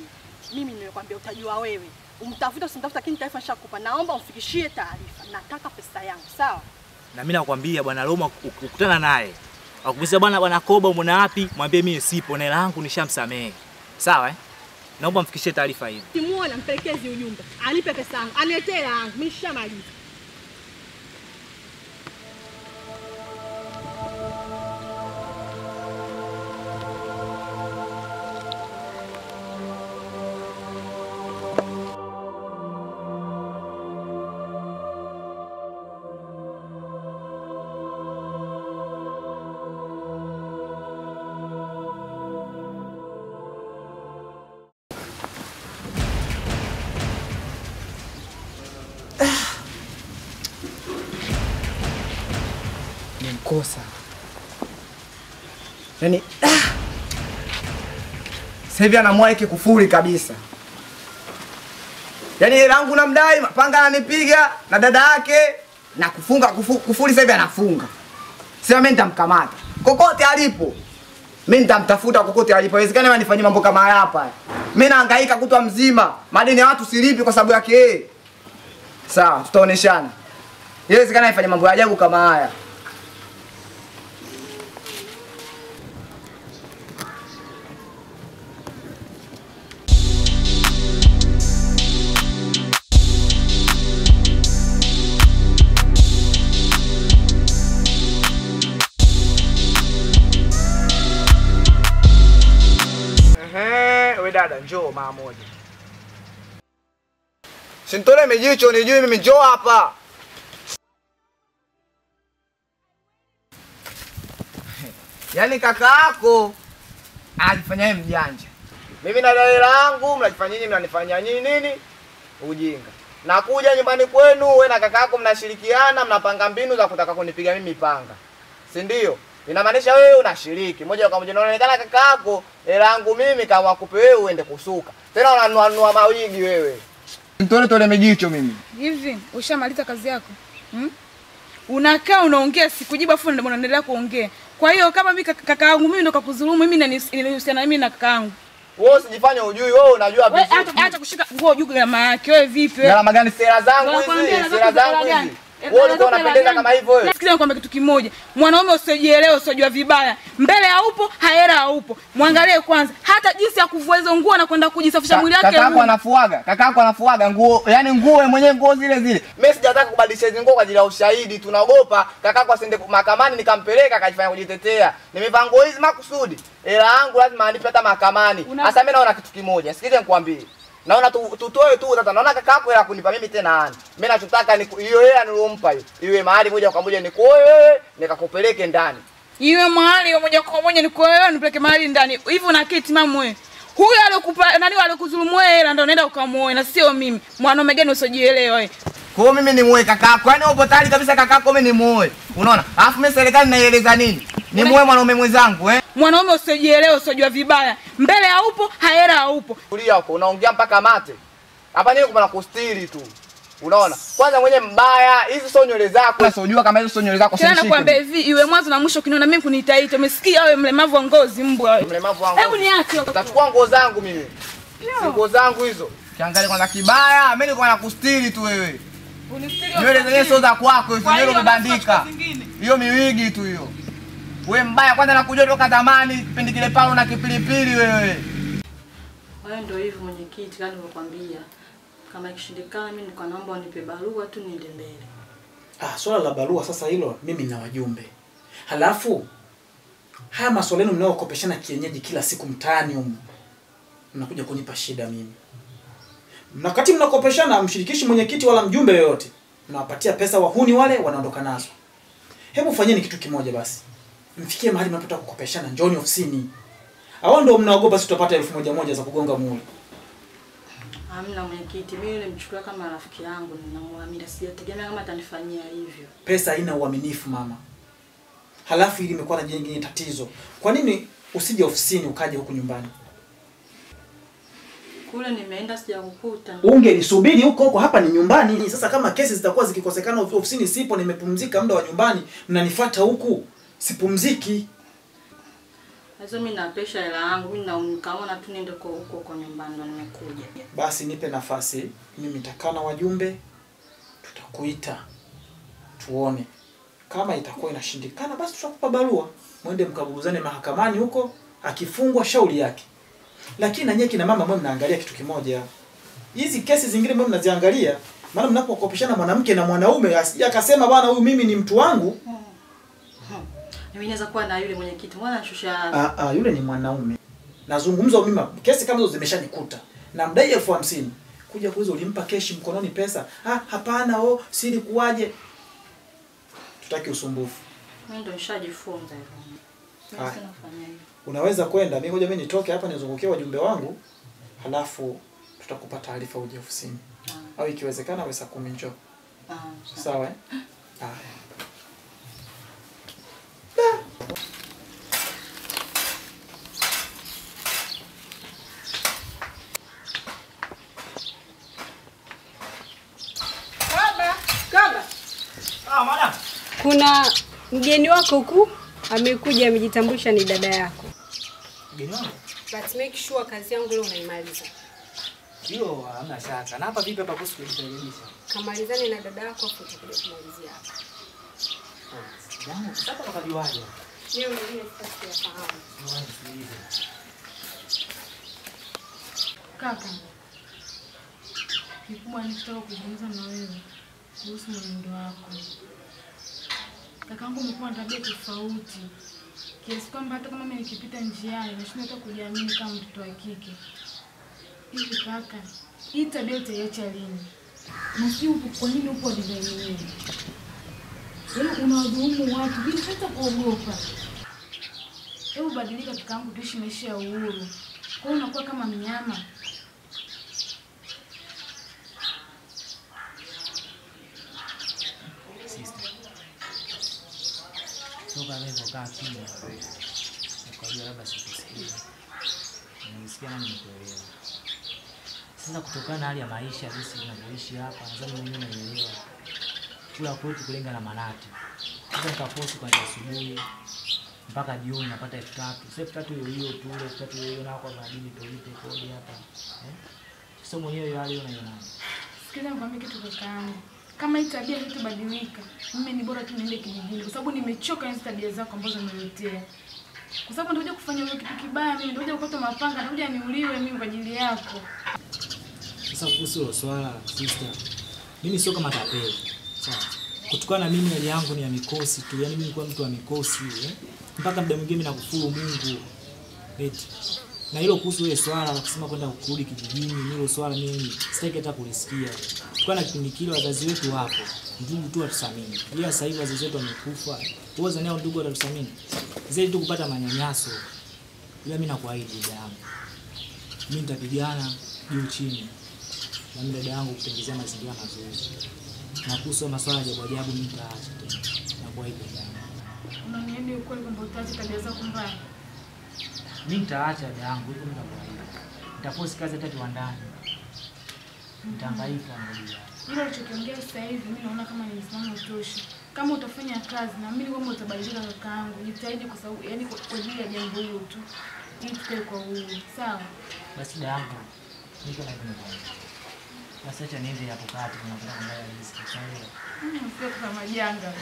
[SPEAKER 6] Mimi nimekwambia utajua wewe. Umtafuta usimtafuta lakini taarifa nishakupa. Naomba umfikishie taarifa. Nataka pesa yangu, sawa?
[SPEAKER 2] Na mimi nakwambia bwana Romo ukutana naye. Akuuliza bwana Koba umeona wapi? Mwambie mimi sipo na hela yangu nishamsamehe. Sawa Naomba mfikishie taarifa hiyo.
[SPEAKER 6] Simuona mpelekezi ujumbe. Anipe pesa yangu. Aniletee hela yangu. Mimi nishamaliza.
[SPEAKER 1] Kosa. Yaani sasa hivi anamwahi kikufuri kabisa. Yaani hela yangu namdai, mapanga ananipiga na dada yake na kufunga kufuri sasa hivi anafunga. Sasa mimi nitamkamata. Kokote alipo. Mimi nitamtafuta kokote alipo. Inawezekana mimi nifanyie mambo kama haya hapa. Mimi nahangaika kutwa mzima. Madeni ya watu silipi kwa sababu yake yeye. Sawa, tutaoneshana. Inawezekana nifanye mambo ya ajabu kama haya. Dada njoo mara moja. Sintole mejicho nijui mimi njoo hapa. Yaani kaka yako alifanya yeye mjanja. Mimi na dada langu mnajifanyia nini, mnanifanyia nini? Ujinga. Nakuja nyumbani kwenu wewe na kaka yako mnashirikiana, mnapanga mbinu za kutaka kunipiga mimi panga. Si ndio? Inamaanisha wewe unashiriki. Moja kwa moja unaonekana kaka yako hela yangu mimi kama akupe wewe uende kusuka. Tena unanunua mawigi wewe. Tole mejicho mimi.
[SPEAKER 5] Hivi ushamaliza kazi yako? Unakaa unaongea sikujibu afu ndio unaendelea kuongea. Kwa hiyo kama mimi kaka yangu mimi ndo kakudhulumu mimi na nilihusiana mimi na kaka yangu.
[SPEAKER 1] Wewe usijifanye ujui, wewe unajua vizuri.
[SPEAKER 5] Hata kushika nguo juu gharama yake wewe vipi?
[SPEAKER 1] Gharama gani sera zangu hizi? Sera zangu hizi. Wewe ulikuwa unapendeza kama hivyo wewe.
[SPEAKER 5] Nafikiria kwamba kitu kimoja. Mwanaume usijielewe, usijua vibaya. Mbele haupo, hera haupo. Muangalie kwanza hata jinsi ya kuvua hizo nguo na kwenda kujisafisha mwili wake.
[SPEAKER 1] Kaka yako anafuaga nguo, yani nguo mwenyewe nguo zile zile. Mimi sijataka kubadilisha hizo nguo kwa ajili ya ushahidi. Tunaogopa kaka yako asende mahakamani nikampeleka akajifanya kujitetea. Nimevaa nguo hizi makusudi. Hela yangu lazima anipe hata mahakamani. Sasa mimi naona kitu kimoja. Sikize nikwambie. Naona tutoe tu sasa. Naona kaka yako hela kunipa mimi tena ana. Mimi nachotaka ni hiyo hela nilompa hiyo. Iwe mahali moja kwa moja nikuoe wewe nikakupeleke ndani. Iwe mahali moja kwa moja nikuoe wewe nipeleke mahali ndani. Hivi una kiti mama wewe. Huyo alikupa nani alikudhulumu wewe hela ndio unaenda ukamuoe na sio mimi. Mwanaume gani usijielewa wewe? Kwa hiyo mimi nimuoe kaka yako. Yaani upo tayari kabisa kaka yako mimi nimuoe. Unaona? Alafu mimi serikali naieleza nini? Nimuoe mwanaume mwenzangu Mwanaume usijielewe, usijua vibaya. Mbele haupo, hera haupo. Kulia huko unaongea mpaka mate. Hapa nini kuna kustiri tu. Unaona? Kwanza mwenye mbaya, hizi sio nywele zako. Unajua kama hizo sio nywele zako
[SPEAKER 5] sishike. Tena nakwambia hivi, iwe mwanzo na mwisho kiniona mimi kunitaita. Umesikia wewe mlemavu wa ngozi mbwa wewe. Mlemavu wa ngozi. Hebu niache. Utachukua nguo zangu mimi. Nguo zangu hizo. Kiangalia kwanza kibaya, mimi niko na kustiri tu wewe. Unistiri. Nywele zenyewe sio za kwako, hizo nywele umebandika. Hiyo miwigi tu hiyo. Wewe mbaya kwanza nakujua toka zamani kipindi kile pale na kipilipili wewe.
[SPEAKER 7] Wewe ndio hivyo mwenyekiti kama nilivyokuambia. Kama ikishindikana mimi niko naomba unipe barua tu niende mbele.
[SPEAKER 8] Swala la barua sasa hilo mimi na wajumbe. Halafu haya maswala yenu mnaokopeshana kienyeji kila siku mtaani huko. Mnakuja kunipa shida mimi. Na wakati mnakopeshana mshirikishi mwenyekiti wala mjumbe yoyote. Mnawapatia pesa wahuni wale wanaondoka nazo. Hebu fanyeni kitu kimoja basi. Mfikie mahali mnapotaka kukopeshana njooni ofisini. Hao ndio mnaogopa si tutapata 1000 za kugonga muhuri.
[SPEAKER 7] Hamna mwenyekiti, mimi nilimchukua kama rafiki yangu ninamwamini, sijategemea kama atanifanyia hivyo.
[SPEAKER 8] Pesa haina uaminifu mama. Halafu ili imekuwa na jingine tatizo. Kwa nini usije ofisini ukaje huku nyumbani?
[SPEAKER 7] Kule nimeenda sijakukuta.
[SPEAKER 8] Ungenisubiri huko hapa ni nyumbani. Sasa kama kesi zitakuwa zikikosekana ofisini sipo nimepumzika muda wa nyumbani mnanifuata huku. Sipumziki.
[SPEAKER 7] Sasa mimi na pesha hela yangu, mimi naona tu niende huko nyumbani ndo nimekuja.
[SPEAKER 8] Basi nipe nafasi, mimi nitakaa na wajumbe, tutakuita. Tuone. Kama itakuwa inashindikana basi tutakupa barua. Mwende mkabuguzane mahakamani huko, akifungwa shauri yake. Lakini na nyinyi kina mama mbona mnaangalia kitu kimoja? Hizi kesi zingine mbona mnaziangalia? Maana mnapokopeshana mwanamke na mwanaume asije akasema bwana huyu mimi ni mtu wangu.
[SPEAKER 7] Mimi naweza kuwa na yule mwenyekiti. Mbona anashusha?
[SPEAKER 8] Yule ni mwanaume. Nazungumza mimi kesi kama hizo zimeshanikuta. Na mdai 50,000. Kuja kuuliza ulimpa keshi mkononi pesa. Hapana siri kuaje? Tutaki usumbufu.
[SPEAKER 7] Mimi ndo nishajifunza hivyo. Sasa nafanya hivyo.
[SPEAKER 8] Unaweza kwenda, mimi nitoke hapa nizungukie wajumbe wangu. Halafu tutakupa taarifa uje ofisini. Au ikiwezekana wewe saa 10 njoo. Sawa
[SPEAKER 6] Kuna mgeni wako huku amekuja amejitambulisha ni dada yako.
[SPEAKER 2] Mgeni wangu?
[SPEAKER 5] But make sure kazi yangu leo unaimaliza.
[SPEAKER 2] Hilo hamna shaka. Na hapa vipi hapa kuhusu kujirekebisha?
[SPEAKER 5] Kamalizane na dada yako afu tutakuja kumalizia hapa.
[SPEAKER 2] Jambo, sasa ukajuaje?
[SPEAKER 5] Leo ndio sitaki kufahamu.
[SPEAKER 9] Kaka. Kikubwa nitaka kuzungumza na wewe kuhusu mwenendo wako. Kakaangu umekuwa na tabia tofauti. Kiasi kwamba hata kama mimi nikipita njiani nashindwa hata kujiamini kama mtoto wa kike. Hivi kaka, hii tabia utaiacha lini? Na si upo kwa nini upo design wewe? Yaani unawadhulumu watu bila hata kuogopa. Hebu badilika kakaangu, tuishi maisha ya uhuru. Kwa hiyo unakuwa kama mnyama.
[SPEAKER 2] Toka leo kaa kimya. Ukajua labda sikusikia. Nimesikia na nimekuelewa. Sasa kutokana na hali ya maisha jinsi tunavyoishi hapa, nadhani mwenyewe unaelewa. Kula kwetu kulenga na manati. Sasa nikaposti kwa asubuhi mpaka jioni napata 3000. Sasa 3000 hiyo tu, 3000 hiyo na kwa madini tulipe kodi hapa. Sasa mwenyewe hali hiyo unaiona.
[SPEAKER 9] Sikiza nikwambie kitu kakaangu. Kama hii tabia haitobadilika, mimi ni bora tu niende kijijini kwa sababu nimechoka na tabia zako ambazo umeletea. Kwa sababu ndio kufanya wewe kitu kibaya, mimi ndio kupata mapanga, ndio niuliwe mimi kwa ajili yako.
[SPEAKER 2] Sasa kuhusu swala sister, mimi sio kama tapeli. Sawa. Kutokana na mimi hali yangu ni ya mikosi tu, yani mimi nilikuwa mtu wa mikosi, mpaka muda mwingine nakufuru Mungu. Eti. Na hilo kuhusu ile swala la kusema kwenda kurudi kijijini, hilo swala mimi sitaki hata kulisikia. Kwa na kipindi kile wazazi wetu hapo, ndugu tu watusamini. Ila sasa hivi wazazi wetu wamekufa. Wao zanao ndugu watatusamini. Zaidi tu kupata manyanyaso. Ila mimi nakuahidi dada yangu. Mimi nitapigana juu chini. Na mimi dada yangu kutengezea mazingira mazuri. Na kuhusu masuala ya ajabu mimi nitaacha tena. Nakuahidi dada yangu.
[SPEAKER 9] Unaniahidi ukweli kwamba utaacha tabia zako mbaya?
[SPEAKER 2] Mimi nitaacha dada yangu, hiyo mimi nakuahidi. Nitaposti kazi hata kiwandani. Nitahangaika ngoja.
[SPEAKER 9] Hilo ulichokiongea sasa hivi mimi naona kama ni msimamo tosha. Kama utafanya kazi na mimi kwamba utabadilika kakaangu, jitahidi kwa sababu yani kwa ajili ya jambo hilo tu. Ili tukae kwa uhuru. Sawa?
[SPEAKER 2] Basi dada yangu, niko na kitu kwanza. Basi acha niende hapo kati tunapata kuangalia riziki. Sawa?
[SPEAKER 9] Sio kama majanga.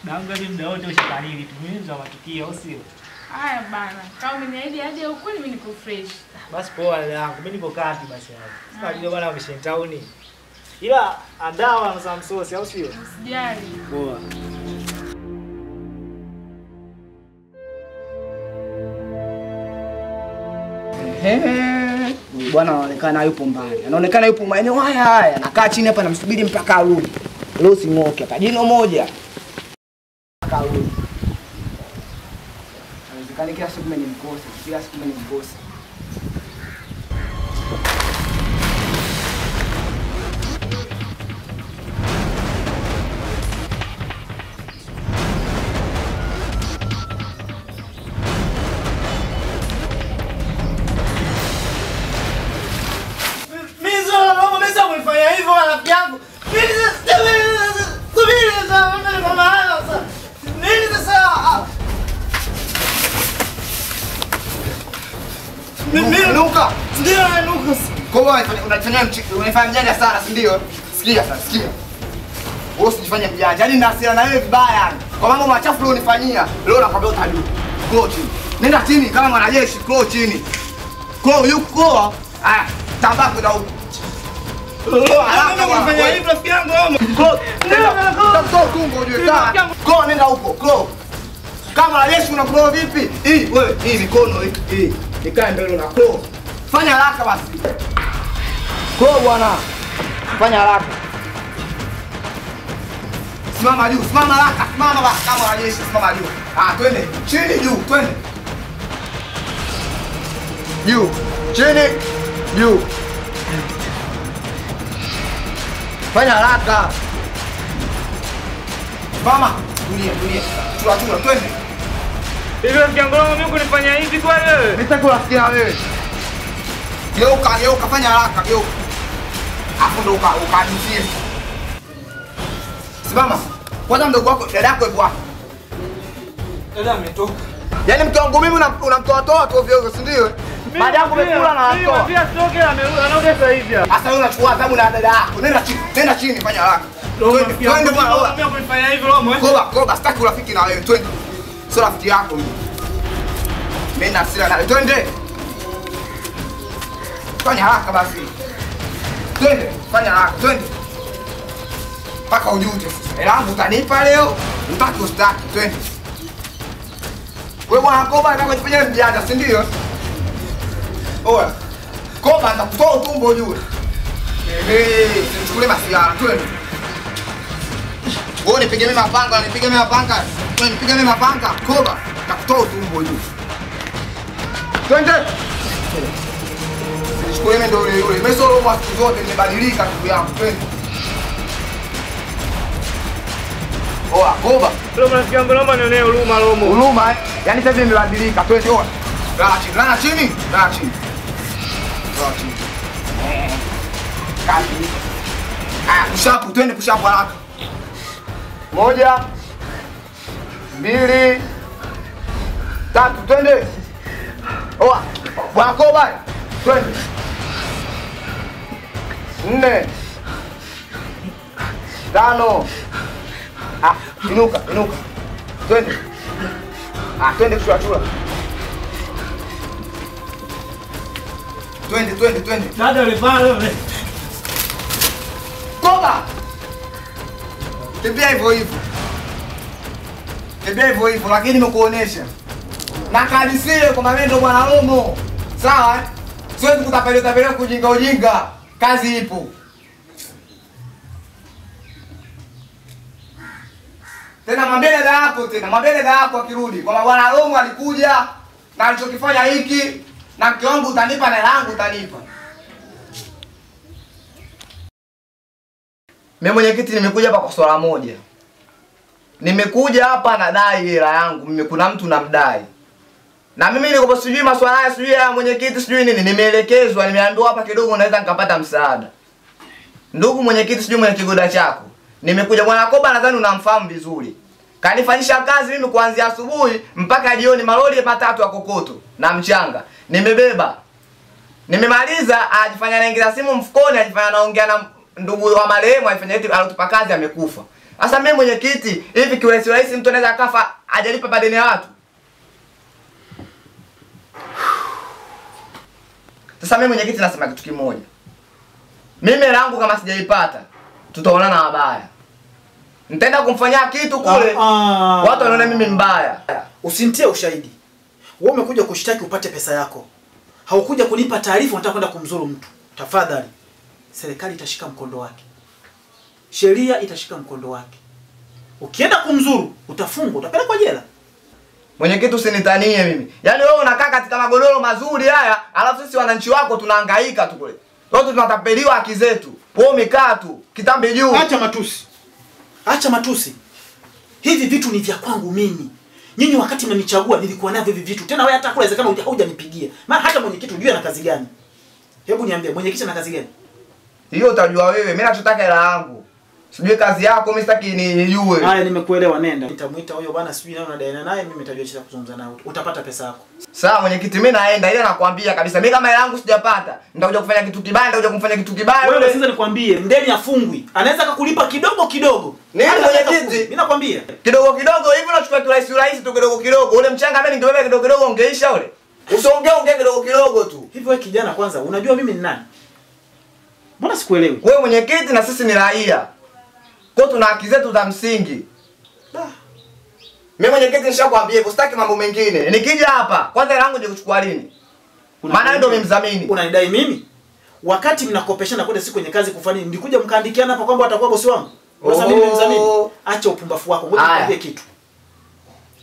[SPEAKER 2] Dangu hadi muda wote ushakariri tumeanza matukio au sio?
[SPEAKER 9] Haya bana, kama umeniahidi hadi huko mimi niko fresh.
[SPEAKER 2] Basi poa dada yangu, mimi niko kati basi hapo. Sasa ndio bwana umeshin town. Ila andawa na samsosi au sio?
[SPEAKER 9] Usijali.
[SPEAKER 2] Poa.
[SPEAKER 1] Bwana anaonekana yupo mbali. Anaonekana yupo maeneo haya. Nakaa chini hapa namsubiri mpaka arudi. Leo sing'oke hapa. Jino moja. Mpaka arudi. Inawezekana kila siku mimi nimkose. Kila siku mimi nimkose. Nuka! Ndio nuka. Kwa hiyo unafanya mjanja sana, si ndio? Sikia sasa, sikia. Wewe usijifanye mjanja. Yaani na hasira na wewe vibaya. Kwa mambo machafu leo unifanyia. Leo nakwambia utadu. Go chini. Nenda chini kama mwanajeshi, go chini. Go yuko. Ah, tabaki na huko. Unafanya hivi rafiki yangu mama. Go. Nenda tumbo ujue sawa. Go nenda huko. Go. Kama mwanajeshi unakuwa vipi? Hii wewe, hii mikono hii. Nikae mbele na koo. Fanya haraka basi. Koo bwana. Fanya haraka. Simama juu, simama haraka, simama basi kama wanajeshi, simama juu. Twende. Chini juu, twende. Juu, chini, juu. Fanya haraka. Simama, tulia. Tula, twende.
[SPEAKER 2] Hivi mkiangolongo mimi kunifanya hivi kwa wewe?
[SPEAKER 1] Nitakusikia wewe. Geuka, fanya haraka, geuka. Hapo ndo ukajuzie. Simama. Kwanza mdogo wako, dada yako yuko wapi?
[SPEAKER 8] Dada ametoka.
[SPEAKER 1] Yaani mke wangu mimi unamtoa toa tu ovyo ovyo, si ndio? Baada yangu umekula na watoa.
[SPEAKER 2] Mimi pia sitoke anarudi sasa hivi hapa.
[SPEAKER 1] Sasa wewe unachukua adhabu na dada yako. Nenda chini fanya haraka. Twende bwana.
[SPEAKER 2] Mimi kufanya hivi Romo.
[SPEAKER 1] Koba sitaki urafiki na wewe. Twende. Sio rafiki yako mimi. Mimi na hasira na twende. Fanya haraka basi. Twende, fanya haraka, twende. Paka ujute. Elangu utanipa leo, mpaka ustaki, twende. Wewe bwana Koba nataka kujifanyia mjanja, si ndio? Oya. Koba atakutoa utumbo juu. Chukule masiara, twende. Wewe nipige mimi mapanga, Wewe nipige mimi mapanga, Koba atakutoa utumbo juu. Twende. Chukule mimi ndio yule. Mimi sio Roma siku zote nimebadilika ndugu yangu, twende. Oa, Koba.
[SPEAKER 2] Romo rafiki yangu naomba nionee huruma Romo.
[SPEAKER 1] Huruma eh? Yaani sasa hivi nimebadilika. Twende oa. Lala chini. Kazi. Kushapu, twende kushapu haraka. 1 2 3 twende. Oa. Bwana Koba. Twende. 4 5 inuka. Twende. Twende kushua. Twende.
[SPEAKER 2] Dada ulifanya wewe.
[SPEAKER 1] Koba. Tembea hivyo. Lakini nimekuonesha. Na kadisiwe kwa mawendo bwana Romo. Sawa? Siwezi kutapeleka ujinga. Kazi ipo. Tena mwambie dada yako akirudi. Kwa bwana Romo alikuja na alichokifanya hiki na mke wangu utanipa na langu utanipa. Mimi mwenyekiti nimekuja hapa kwa swala moja. Nimekuja hapa nadai hela yangu. Mimi kuna mtu namdai. Na mimi niko sijui maswala haya sijui ya mwenyekiti sijui nini, nimeelekezwa, nimeambiwa hapa kidogo naweza nikapata msaada. Ndugu mwenyekiti sijui mwenye kigoda chako. Nimekuja bwana Koba nadhani unamfahamu vizuri. Kanifanyisha kazi mimi kuanzia asubuhi mpaka jioni malori 3 ya kokoto na mchanga. Nimebeba. Nimemaliza ajifanya anaingiza simu mfukoni, ajifanya anaongea na ndugu wa marehemu, ajifanya eti alitupa kazi amekufa. Sasa mimi mwenyekiti, hivi kiurahisi mtu anaweza akafa ajalipa madeni ya watu? Sasa mimi mwenyekiti nasema kitu kimoja. Mimi langu kama sijaipata, tutaonana wabaya. Nitaenda kumfanyia kitu kule. Watu wanaona mimi mbaya.
[SPEAKER 8] Usinitie ushahidi. Wewe umekuja kushtaki upate pesa yako. Haukuja kunipa taarifa unataka kwenda kumzuru mtu. Tafadhali. Serikali itashika mkondo wake. Sheria itashika mkondo wake. Ukienda kumzuru, utafungwa, utapelekwa jela.
[SPEAKER 1] Mwenyekiti usinitanie mimi. Yaani wewe unakaa katika magodoro mazuri haya, alafu sisi wananchi wako tunahangaika tu kule. Wote tunatapeliwa haki zetu. Wewe umekaa tu, kitambi juu.
[SPEAKER 8] Acha matusi. Hivi vitu ni vya kwangu mimi. Nyinyi wakati mnanichagua nilikuwa navyo hivi vitu. Tena wewe hata kuwezekana hujanipigia. Maana hata mwenyekiti unajua ana kazi gani? Hebu niambie mwenyekiti ana kazi gani?
[SPEAKER 1] Hiyo utajua wewe. Mimi nachotaka hela yangu. Sijui kazi yako mimi sitaki nijue.
[SPEAKER 8] Haya nimekuelewa, nenda. Nitamuita huyo bwana sijui nani unadaiana naye, mimi nitajua jinsi ya kuzungumza naye. Utapata pesa yako.
[SPEAKER 1] Sawa mwenyekiti, mimi naenda ile nakwambia kabisa. Mimi kama hela yangu sijapata, nitakuja kufanya kitu kibaya,
[SPEAKER 8] Wewe sasa nikwambie, mdeni afungwi. Anaweza kukulipa kidogo.
[SPEAKER 1] Nini mwenyekiti?
[SPEAKER 8] Mimi nakwambia.
[SPEAKER 1] Kidogo hivi unachukua kirahisi tu kidogo. Ule mchanga mimi ningebeba kidogo ungeisha ule. Usiongee kidogo tu.
[SPEAKER 8] Hivi wewe kijana kwanza, unajua mimi ni nani? Mbona sikuelewi?
[SPEAKER 1] Wewe mwenyekiti na sisi ni raia. Kwa tuna haki zetu za msingi. Mimi mwenyekiti nishakwambia hivyo, sitaki mambo mengine. Nikija hapa, kwanza hela yangu je kuchukua lini? Maana ndio mimdhamini.
[SPEAKER 8] Unanidai mimi? Wakati mnakopeshana kwenda siku kwenye kazi kufanya nini? Nilikuja mkaandikiana hapa kwamba atakuwa bosi wangu. Unasema mimi mdhamini? Acha upumbavu wako. Ngoja nikwambie kitu.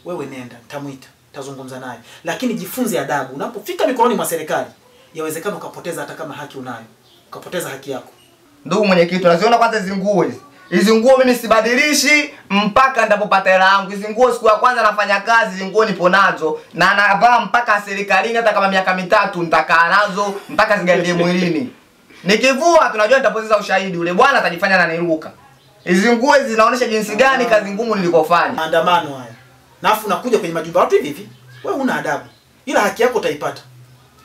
[SPEAKER 8] Wewe nenda, nitamuita, tazungumza naye. Lakini jifunze adabu. Unapofika mikononi mwa serikali, yawezekana ukapoteza hata kama haki unayo. Ukapoteza haki yako.
[SPEAKER 1] Ndugu mwenyekiti, unaziona kwanza hizo nguo hizi. Hizi nguo mimi sibadilishi mpaka nitapopata hela yangu. Hizi nguo siku ya kwanza nafanya kazi, hizi nguo nipo nazo na navaa mpaka serikalini, hata kama miaka 3 nitakaa nazo mpaka zigandie mwilini. Nikivua tunajua nitapoteza ushahidi, ule bwana atajifanya ananiruka. Hizi nguo hizi zinaonyesha jinsi gani kazi ngumu nilikofanya.
[SPEAKER 8] Maandamano haya. Na afu nakuja kwenye majumba watu hivi. Wewe huna adabu. Ila haki yako utaipata.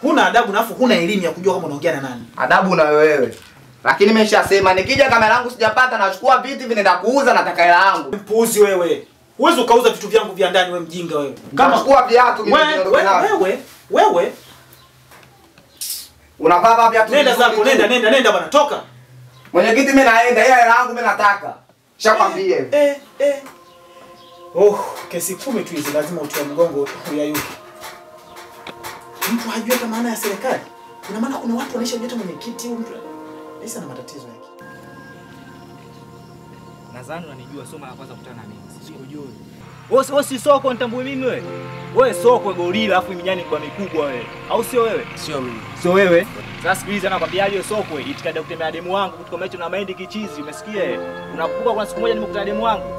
[SPEAKER 8] Huna adabu na afu huna elimu ya kujua kama unaongea na nani.
[SPEAKER 1] Adabu na wewe. Lakini nimeshasema nikija kamera yangu sijapata nachukua viti vinaenda kuuza nataka hela yangu.
[SPEAKER 8] Mpuzi wewe. Uwezo ukauza vitu vyangu vya ndani wewe mjinga wewe.
[SPEAKER 1] Kama chukua viatu
[SPEAKER 8] wewe
[SPEAKER 1] unavaa viatu.
[SPEAKER 8] Nenda zako, nenda bwana, toka.
[SPEAKER 1] Mwenyekiti mimi naenda, hela yangu mimi nataka. Shakwambie.
[SPEAKER 8] Kesi 10 tu hizi lazima utoe mgongo uyayuke. Mtu hajui hata maana ya serikali. Ina maana kuna watu wanaisha hata mwenyekiti huyu mtu. Lisa na matatizo yake.
[SPEAKER 2] Nadhani unanijua, sio mara kwanza kukutana na mimi. Sikujui. Wewe si soko nitambui mimi wewe. Wewe soko gorila afu minyani kwa mikubwa wewe. Au sio wewe?
[SPEAKER 4] Sio mimi.
[SPEAKER 2] Sio wewe. Sasa sikiliza nakwambiaje wewe soko itikada kutembea demu wangu kutoka mecho na mahindi kichizi umesikia? Unakumbuka kuna siku moja nimekutana demu wangu?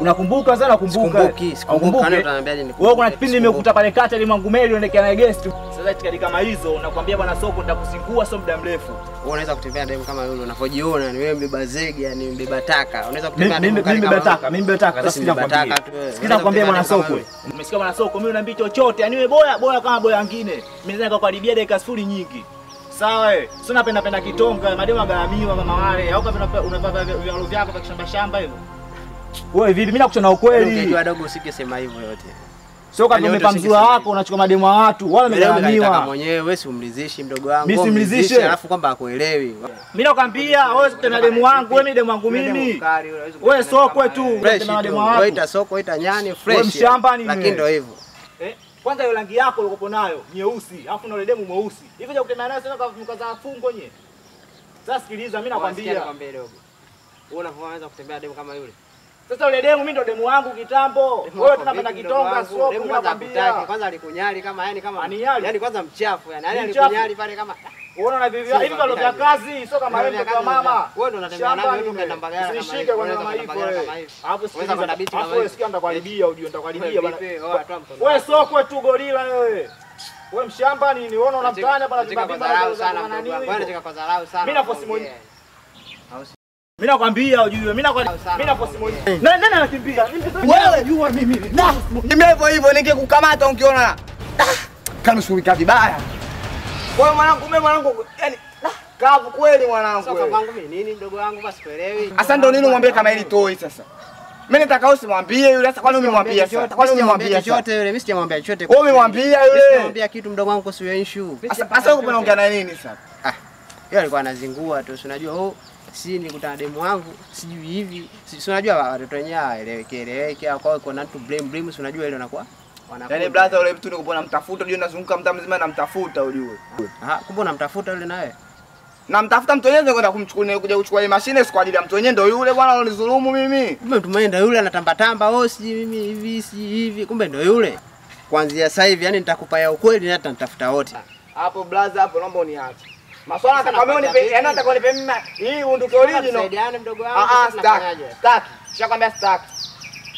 [SPEAKER 2] Unakumbuka sana nakumbuka.
[SPEAKER 4] Sikumbuka nani utaniambiaje ni.
[SPEAKER 2] Wewe kuna kipindi nimekuta pale kata ile mwangu meli unaelekea na guest. Sasa itikadi kama hizo nakwambia bwana soko nitakusingua sio muda mrefu.
[SPEAKER 4] Wewe unaweza kutembea demu kama yule unapojiona ni wewe mbeba zege yani mbeba taka. Unaweza kutembea
[SPEAKER 2] demu kama mimi mbeba taka. Sasa nakwambia. Sikiza nakwambia bwana soko. Umesikia bwana soko mimi unaambia chochote yani wewe boya kama boya wengine. Mimi naweza kukaribia dakika 0 nyingi. Sawa wewe. Sio napenda kitonga, mademu agaramiwa mama wale. Au kama unavaa vialo vyako vya shamba shamba hivyo. Wewe vipi mimi nakuchana ukweli.
[SPEAKER 4] Ungejua dogo usikisema hivyo yote.
[SPEAKER 2] Sio kama umepa mzura wako unachukua mademu wa watu, wala umegaramiwa.
[SPEAKER 4] Mwenyewe wewe si umlizishi mdogo wangu.
[SPEAKER 2] Mimi simlizishi
[SPEAKER 4] alafu kwamba akuelewi.
[SPEAKER 2] Mimi nakwambia wewe tena demu wangu, wewe demu wangu mimi. Wewe sokwe tu, tena demu wangu.
[SPEAKER 4] Wewe ita soko ita nyani fresh.
[SPEAKER 2] Wewe mshamba nini?
[SPEAKER 4] Lakini ndio hivyo.
[SPEAKER 2] Kwanza hiyo rangi yako uliyokuwa nayo nyeusi, alafu na ile demu mweusi. Hivi je kutembea naye sasa mkaza fungo nye. Sasa sikiliza mimi nakwambia.
[SPEAKER 4] Wewe unaweza kutembea demu kama yule.
[SPEAKER 2] Sasa yule demu mimi ndo demu wangu kitambo. Wewe tunapenda kitonga sio
[SPEAKER 4] kumwambia. Kwanza alikunyali kama yani kwanza mchafu yani alikunyali pale kama
[SPEAKER 2] unaona na hivi vile vya kazi sio kama wewe kwa mama.
[SPEAKER 4] Wewe ndo unatembea naye wewe unaenda Mbagala kama
[SPEAKER 2] usishike kwa mama hivyo. Hapo sikiliza kwenda biti kama wewe sikia nitakuharibia ujue nitakuharibia bwana. Wewe sokwe tu gorila wewe. Wewe mshamba nini? Unaona unamtania bwana
[SPEAKER 4] dharau sana mdogo wangu. Wewe unataka kudharau sana.
[SPEAKER 2] Mimi nafosi mwenyewe. Mimi nakwambia ujue, mimi nafosi mwenyewe. Nani anakimbia?
[SPEAKER 1] Wewe jua mimi. Mimi hivyo ningekukamata unkiona. Kama shurika vibaya. Wewe mwanangu yani kavu kweli mwanangu.
[SPEAKER 4] Sasa kwangu mimi nini mdogo wangu basi kuelewi.
[SPEAKER 1] Sasa ndio nini umwambie kama hili toi sasa? Mimi nataka usimwambie yule sasa kwani umemwambia sasa? Kwani umemwambia
[SPEAKER 4] chochote yule? Mimi sijamwambia chochote.
[SPEAKER 1] Wewe umemwambia yule?
[SPEAKER 4] Sijamwambia kitu mdogo wangu kuhusu issue.
[SPEAKER 1] Sasa wewe unaongea na nini sasa?
[SPEAKER 4] Yeye alikuwa anazingua tu, unajua si nikutana demu wangu sijui hivi. Si unajua watoto wenyewe haeleweki kwa kuna mtu blame si unajua ile anakuwa.
[SPEAKER 1] Yaani brother yule mtu nikupona mtafuta unajua nazunguka mtaa mzima namtafuta ujue.
[SPEAKER 4] Kumbe unamtafuta yule nawe?
[SPEAKER 1] Namtafuta mtu wenyewe kwenda kumchukua kuja kuchukua ile mashine kwa ajili ya mtu wenyewe ndio yule bwana alonizulumu mimi.
[SPEAKER 4] Kumbe mtu mwenyewe ndio yule anatamba si mimi hivi si hivi kumbe ndio yule. Kuanzia sasa hivi yani nitakupa ya ukweli na hata nitafuta wote.
[SPEAKER 1] Hapo brother hapo naomba uniache. Maswala atakwambia unipe, yani atakwambia mimi hii unduke original.
[SPEAKER 4] Saidiane mdogo wangu
[SPEAKER 1] staki. Nishakwambia staki.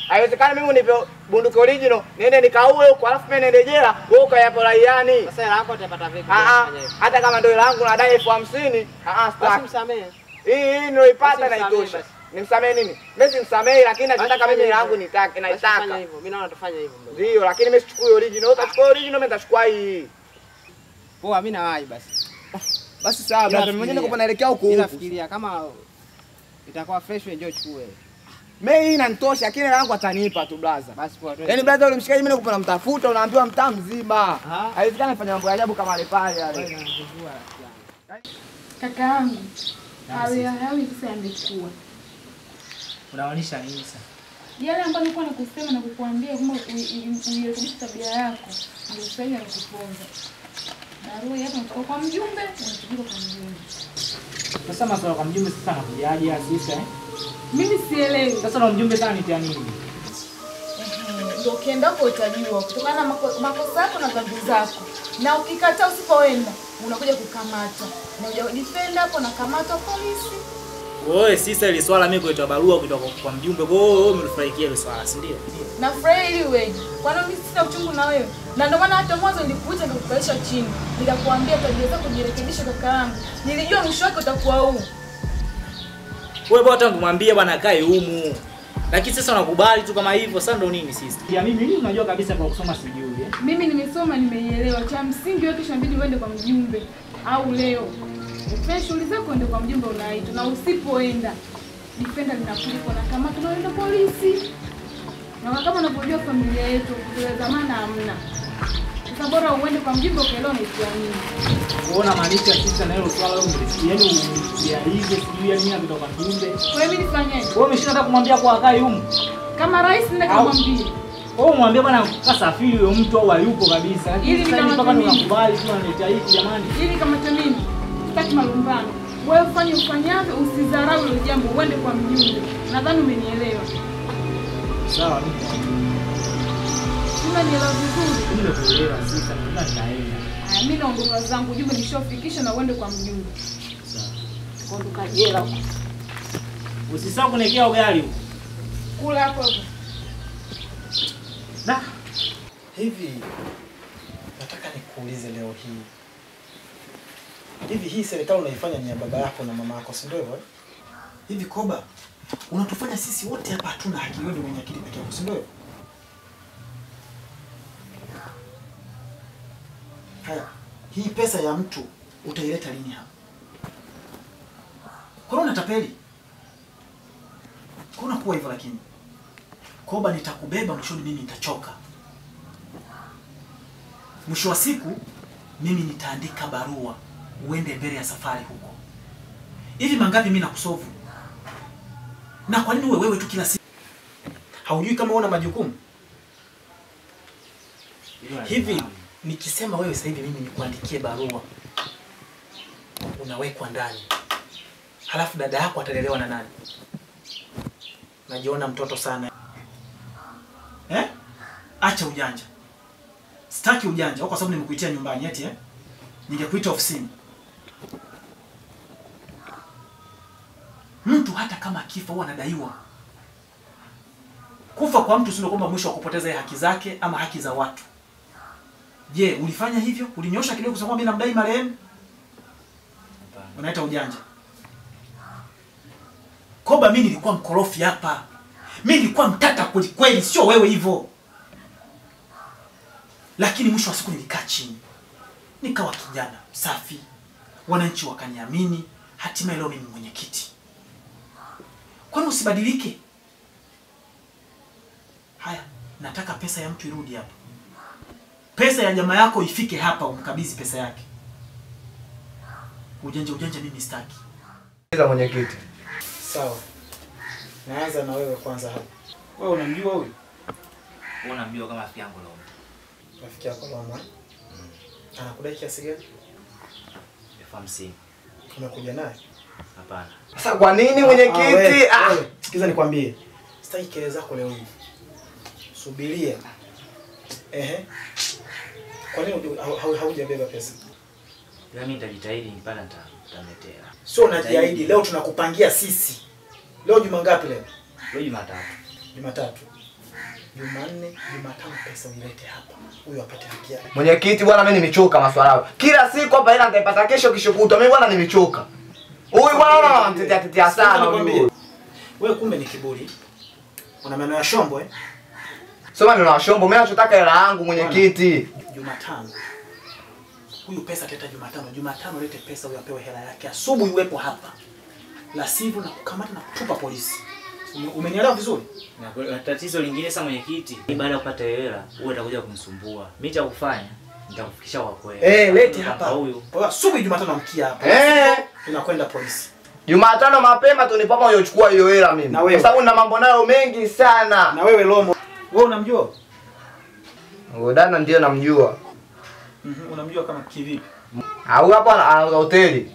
[SPEAKER 1] Haiwezekani mimi unipe bunduki original, niende nikaue huko alafu mimi niende jela, wewe ukayapo raiani.
[SPEAKER 4] Sasa hela yako utapata vipi?
[SPEAKER 1] Hata kama ndio hela yangu nadai 50,000, staki.
[SPEAKER 4] Basi msamee.
[SPEAKER 1] Hii niloipata na itosha. Nimsamee nini? Mimi simsamee lakini nataka mimi hela yangu nitake na itaka.
[SPEAKER 4] Fanya hivyo. Mimi naona tufanye hivyo.
[SPEAKER 1] Ndio, lakini mimi sichukui original. Utachukua original mimi nitachukua hii.
[SPEAKER 4] Poa mimi nawahi basi.
[SPEAKER 1] Basi sawa, brother mimi niko naelekea huko.
[SPEAKER 4] Nafikiria kama itakuwa fresh wewe njoo chukue.
[SPEAKER 1] Mimi hii inanitosha, lakini hela yangu atanipa tu brother.
[SPEAKER 4] Basi poa.
[SPEAKER 1] Yaani brother yule mshikaji mimi niko namtafuta unaambiwa mtaa mzima. Haiwezekani afanye mambo ya ajabu kama wale pale yale.
[SPEAKER 9] Kaka yangu. Hawi sasa yamekuwa.
[SPEAKER 2] Unaonisha nini sasa?
[SPEAKER 9] Yale ambayo nilikuwa nakusema na kukuambia kama uirekebishe tabia yako, ndio sasa nakuponza. Barua hapa natoka kwa mjumbe, unachukua kwa mjumbe.
[SPEAKER 2] Sasa maswala kwa mjumbe sasa anakujaje asisa
[SPEAKER 9] Mimi sielewi.
[SPEAKER 2] Sasa na mjumbe sana nitia nini?
[SPEAKER 9] Ndio ukienda hapo utajua kutokana na makosa yako na dhambi zako. Na ukikataa usipoenda, unakuja kukamata. Na unajua defend hapo na kamata polisi.
[SPEAKER 2] Wewe sisa ile swala mimi kuitoa barua kutoka kwa mjumbe. Wewe umefurahikia ile swala, si ndio?
[SPEAKER 9] Na furahi ili wewe. Kwani mimi sina uchungu na wewe. Na ndio maana hata mwanzo nilikuita nikakukaisha chini. Nikakwambia tabia zako jirekebishe kaka yangu. Nilijua mwisho wake utakuwa huu.
[SPEAKER 2] Wewe bwana tangu mwambie bwana kae humu. Lakini sasa unakubali tu kama hivyo, sasa ndo nini sisi? Ya mimi unajua kabisa kwa kusoma sijui.
[SPEAKER 9] Mimi nimesoma nimeielewa. Cha msingi wewe kesho inabidi uende kwa mjumbe au leo. Ufanye shughuli zako uende kwa mjumbe unaitwa, na usipoenda defender linakulipa na kama tunaenda polisi. Na kama unavyojua familia yetu kwa zamani hamna. Sasa bora uende kwa mjumbe ukaelewa na nini.
[SPEAKER 2] Uona maanisha sisi na hilo swala leo yaani ya hizo sijui yani mimi kutoka mjumbe.
[SPEAKER 9] Kwa hiyo mimi nifanyaje?
[SPEAKER 2] Wewe umeshinda hata kumwambia kwa akai humu.
[SPEAKER 9] Kama rais nenda kumwambia.
[SPEAKER 2] Wewe mwambie bwana kasafiri huyo mtu au hayupo kabisa. Lakini sasa hivi mpaka tunakubali tu analeta hiki jamani.
[SPEAKER 9] Ili kama mimi sitaki malumbano. Wewe ufanye ufanyavyo, usidharau ile jambo, uende kwa mjumbe. Nadhani umenielewa.
[SPEAKER 2] Sawa.
[SPEAKER 9] Unanielewa vizuri?
[SPEAKER 2] Nimekuelewa sasa, ninaenda.
[SPEAKER 9] Mimi naondoka zangu, jumbe nishofikisha na uende kwa mjumbe.
[SPEAKER 2] Sawa. Ondoka jela huko. Usisahau kunekea ugali huko.
[SPEAKER 9] Kula hapo hapo.
[SPEAKER 8] Na hivi nataka nikuulize leo hii. Hivi hii serikali unaifanya ni ya baba yako na mama yako, si ndio hivyo? Hivi Koba, unatufanya sisi wote hapa hatuna haki, wewe mwenye akili pekee yako, si ndio? Haya, hii pesa ya mtu utaileta lini hapa? Kwa nini unatapeli? Kuna kuwa hivyo lakini. Koba, nitakubeba mwishoni, mimi nitachoka. Mwisho wa siku mimi nitaandika barua uende mbele ya safari huko. Hivi mangapi mimi nakusovu? Na kwa nini wewe tu kila siku? Haujui kama una majukumu? Hivi nikisema wewe sasa hivi mimi nikuandikie barua, unawekwa ndani. Halafu dada yako atalelewa na nani? Najiona mtoto sana. Acha ujanja. Sitaki ujanja, kwa sababu nimekuitia nyumbani eti ningekuita ofisini. Mtu hata kama akifa huwa anadaiwa. Kufa kwa mtu sio kwamba mwisho wa kupoteza haki zake ama haki za watu. Je, ulifanya hivyo? Ulinyosha kidogo kusema mimi namdai marehemu? Unaita ujanja. Koba, mimi nilikuwa mkorofi hapa. Mimi nilikuwa mtata kweli kweli, sio wewe hivyo. Lakini mwisho wa siku nilikaa chini. Nikawa kijana safi. Wananchi wakaniamini, hatimaye leo mimi mwenyekiti. Kwa nini usibadilike? Haya, nataka pesa ya mtu irudi hapa. Pesa ya jamaa yako ifike hapa umkabidhi pesa yake. Ujanja mimi sitaki.
[SPEAKER 1] Mwenyekiti.
[SPEAKER 8] Sawa. Naanza na wewe kwanza hapa. Wewe unamjua huyu?
[SPEAKER 2] Wewe unamjua kama rafiki yangu leo.
[SPEAKER 8] Rafiki yako Loma? Anakudai kiasi gani?
[SPEAKER 2] 50.
[SPEAKER 8] Umekuja naye?
[SPEAKER 2] Hapana.
[SPEAKER 1] Sasa kwa nini mwenyekiti?
[SPEAKER 8] Sikiza nikwambie. Sitaki kelele zako leo hii. Subiria. Kwa nini haujabeba pesa?
[SPEAKER 2] Mimi nitajitahidi nipata nitamletea.
[SPEAKER 8] Sio unajiahidi, leo tunakupangia sisi. Leo juma ngapi leo?
[SPEAKER 2] Leo Jumatatu.
[SPEAKER 8] Jumatatu. Jumanne, Jumatano pesa ulete hapa. Huyu apate haki yake.
[SPEAKER 1] Mwenyekiti bwana, mimi nimechoka maswala. Kila siku hapa ila nitaipata kesho kutwa. Mimi bwana nimechoka. Huyu bwana anamtetea sana huyu.
[SPEAKER 8] Wewe kumbe ni kiburi. Una maneno ya shombo
[SPEAKER 1] Soma neno la shombo, mimi nachotaka hela yangu mwenyekiti.
[SPEAKER 8] Jumatano. Huyu pesa leta Jumatano. Jumatano lete pesa huyu apewe hela yake. Asubuhi uwepo hapa. La sivyo na kukamata na kutupa polisi. Umenielewa vizuri?
[SPEAKER 2] Na tatizo lingine sasa mwenyekiti, baada ya kupata hela, wewe utakuja kunisumbua. Mimi cha kufanya, nitakufikisha kwa kweli.
[SPEAKER 8] Lete hapa huyu. Kwa asubuhi Jumatano mkia hapa. Tunakwenda polisi.
[SPEAKER 1] Jumatano mapema tunipapa uyochukua hiyo hela mimi. Kwa sababu nina mambo nayo mengi sana.
[SPEAKER 8] Na wewe Lomo, wewe unamjua?
[SPEAKER 1] Dana ndio namjua.
[SPEAKER 8] Unamjua kama kivipi?
[SPEAKER 1] Au hapa ana hoteli.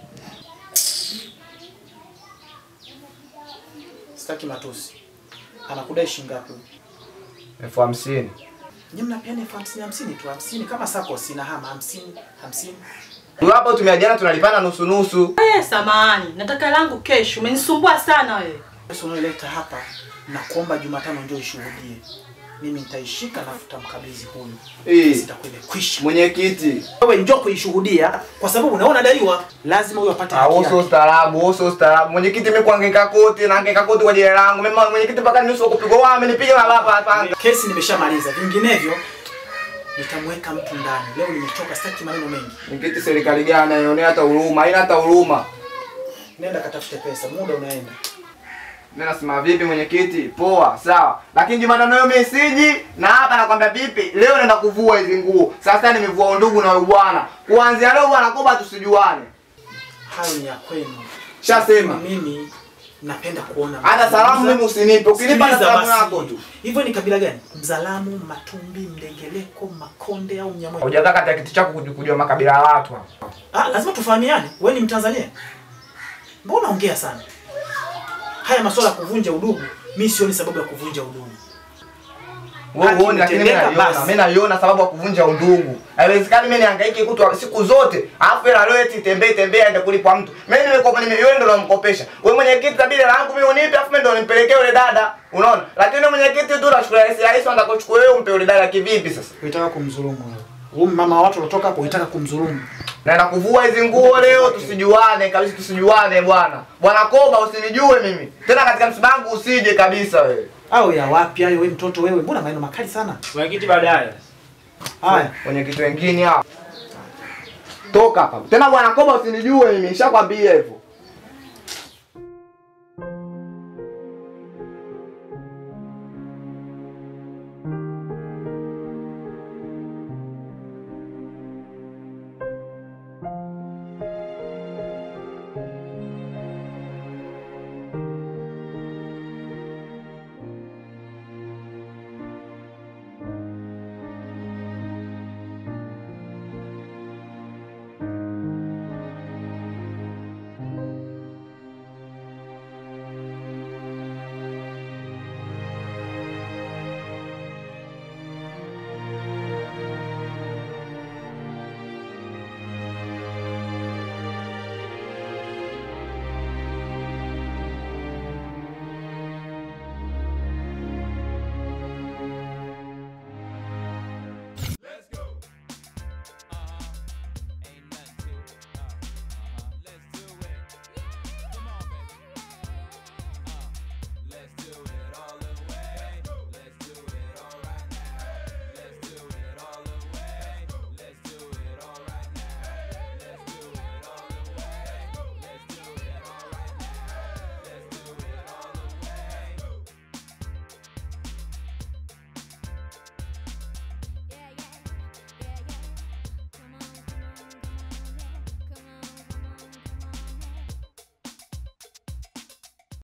[SPEAKER 8] Sitaki matusi. Anakudai shilingi ngapi?
[SPEAKER 1] 50,000.
[SPEAKER 8] Nyinyi mnapiana 50 tu, 50 kama sako sina hama 50.
[SPEAKER 1] Hapo tumeajiana tunalipana nusu.
[SPEAKER 7] Samahani, nataka langu kesho. Umenisumbua sana wewe.
[SPEAKER 8] Pesa unaleta hapa na kuomba Jumatano ndio ishuhudie. mimi nitaishika na tutamkabidhi huyu. Sitakuwa imekwisha.
[SPEAKER 1] Mwenyekiti,
[SPEAKER 8] wewe njoo kuishuhudia kwa sababu unaona daiwa, lazima huyo apate haki yake.
[SPEAKER 1] Uso ustaarabu. Mwenyekiti mimi kuangeka koti na angeka koti kwa jina langu. Mimi mwenyekiti mpaka nusu kupigwa wao nipige na baba hapa.
[SPEAKER 8] Kesi nimeshamaliza. Vinginevyo nitamweka mtu ndani. Leo nimechoka, sitaki maneno mengi.
[SPEAKER 1] Mwenyekiti, serikali gani inaonea hata huruma? Haina hata huruma.
[SPEAKER 8] Nenda katafute pesa, muda unaenda.
[SPEAKER 1] Mimi nasema vipi mwenyekiti? Poa, sawa. Lakini Jumatano hiyo mimi siji na hapa nakwambia vipi? Leo naenda kuvua hizo nguo. Sasa nimevua undugu na huyu bwana. Kuanzia leo bwana Koba tusijuane.
[SPEAKER 8] Hayo ni ya kwenu.
[SPEAKER 1] Shasema.
[SPEAKER 8] Mimi napenda kuona.
[SPEAKER 1] Hata salamu mimi usinipe. Ukinipa na salamu yako tu.
[SPEAKER 8] Hivyo ni kabila gani? Mzalamu, Matumbi, Mdengeleko, Makonde au Mnyamwezi?
[SPEAKER 1] Hujataka kati ya kitu chako kujua makabila ya watu hapa.
[SPEAKER 8] Lazima tufahamiane. Wewe ni Mtanzania? Mbona ongea sana? Haya masuala ya kuvunja udugu, mimi sioni sababu ya kuvunja udugu.
[SPEAKER 1] Wewe lakini mimi naiona sababu ya kuvunja undugu. Haiwezekani mimi nihangaike kutwa siku zote, alafu ila leo eti tembee aende kulipa mtu. Mimi nimekopa wewe ndio unamkopesha. Wewe mwenyekiti tabia langu mimi unipe alafu mimi ndio nimpelekee yule dada. Unaona? Lakini wewe mwenyekiti tu unachukua rais anataka kuchukua wewe umpe yule dada kivipi sasa?
[SPEAKER 8] Unataka kumdhulumu wewe. Wewe mama watu unatoka hapo unataka kumdhulumu.
[SPEAKER 1] Naenda kuvua hizo nguo leo tusijuane kabisa, tusijuane bwana. Bwana Koba usinijue mimi. Tena katika msiba wangu usije kabisa wewe.
[SPEAKER 8] Au ya wapi hayo wewe mtoto wewe? Mbona maneno makali sana?
[SPEAKER 2] Mwenyekiti baadaye.
[SPEAKER 1] Haya, mwenyekiti wengine hapa. Toka hapa. Tena Bwana Koba usinijue mimi, nishakwambia hivyo.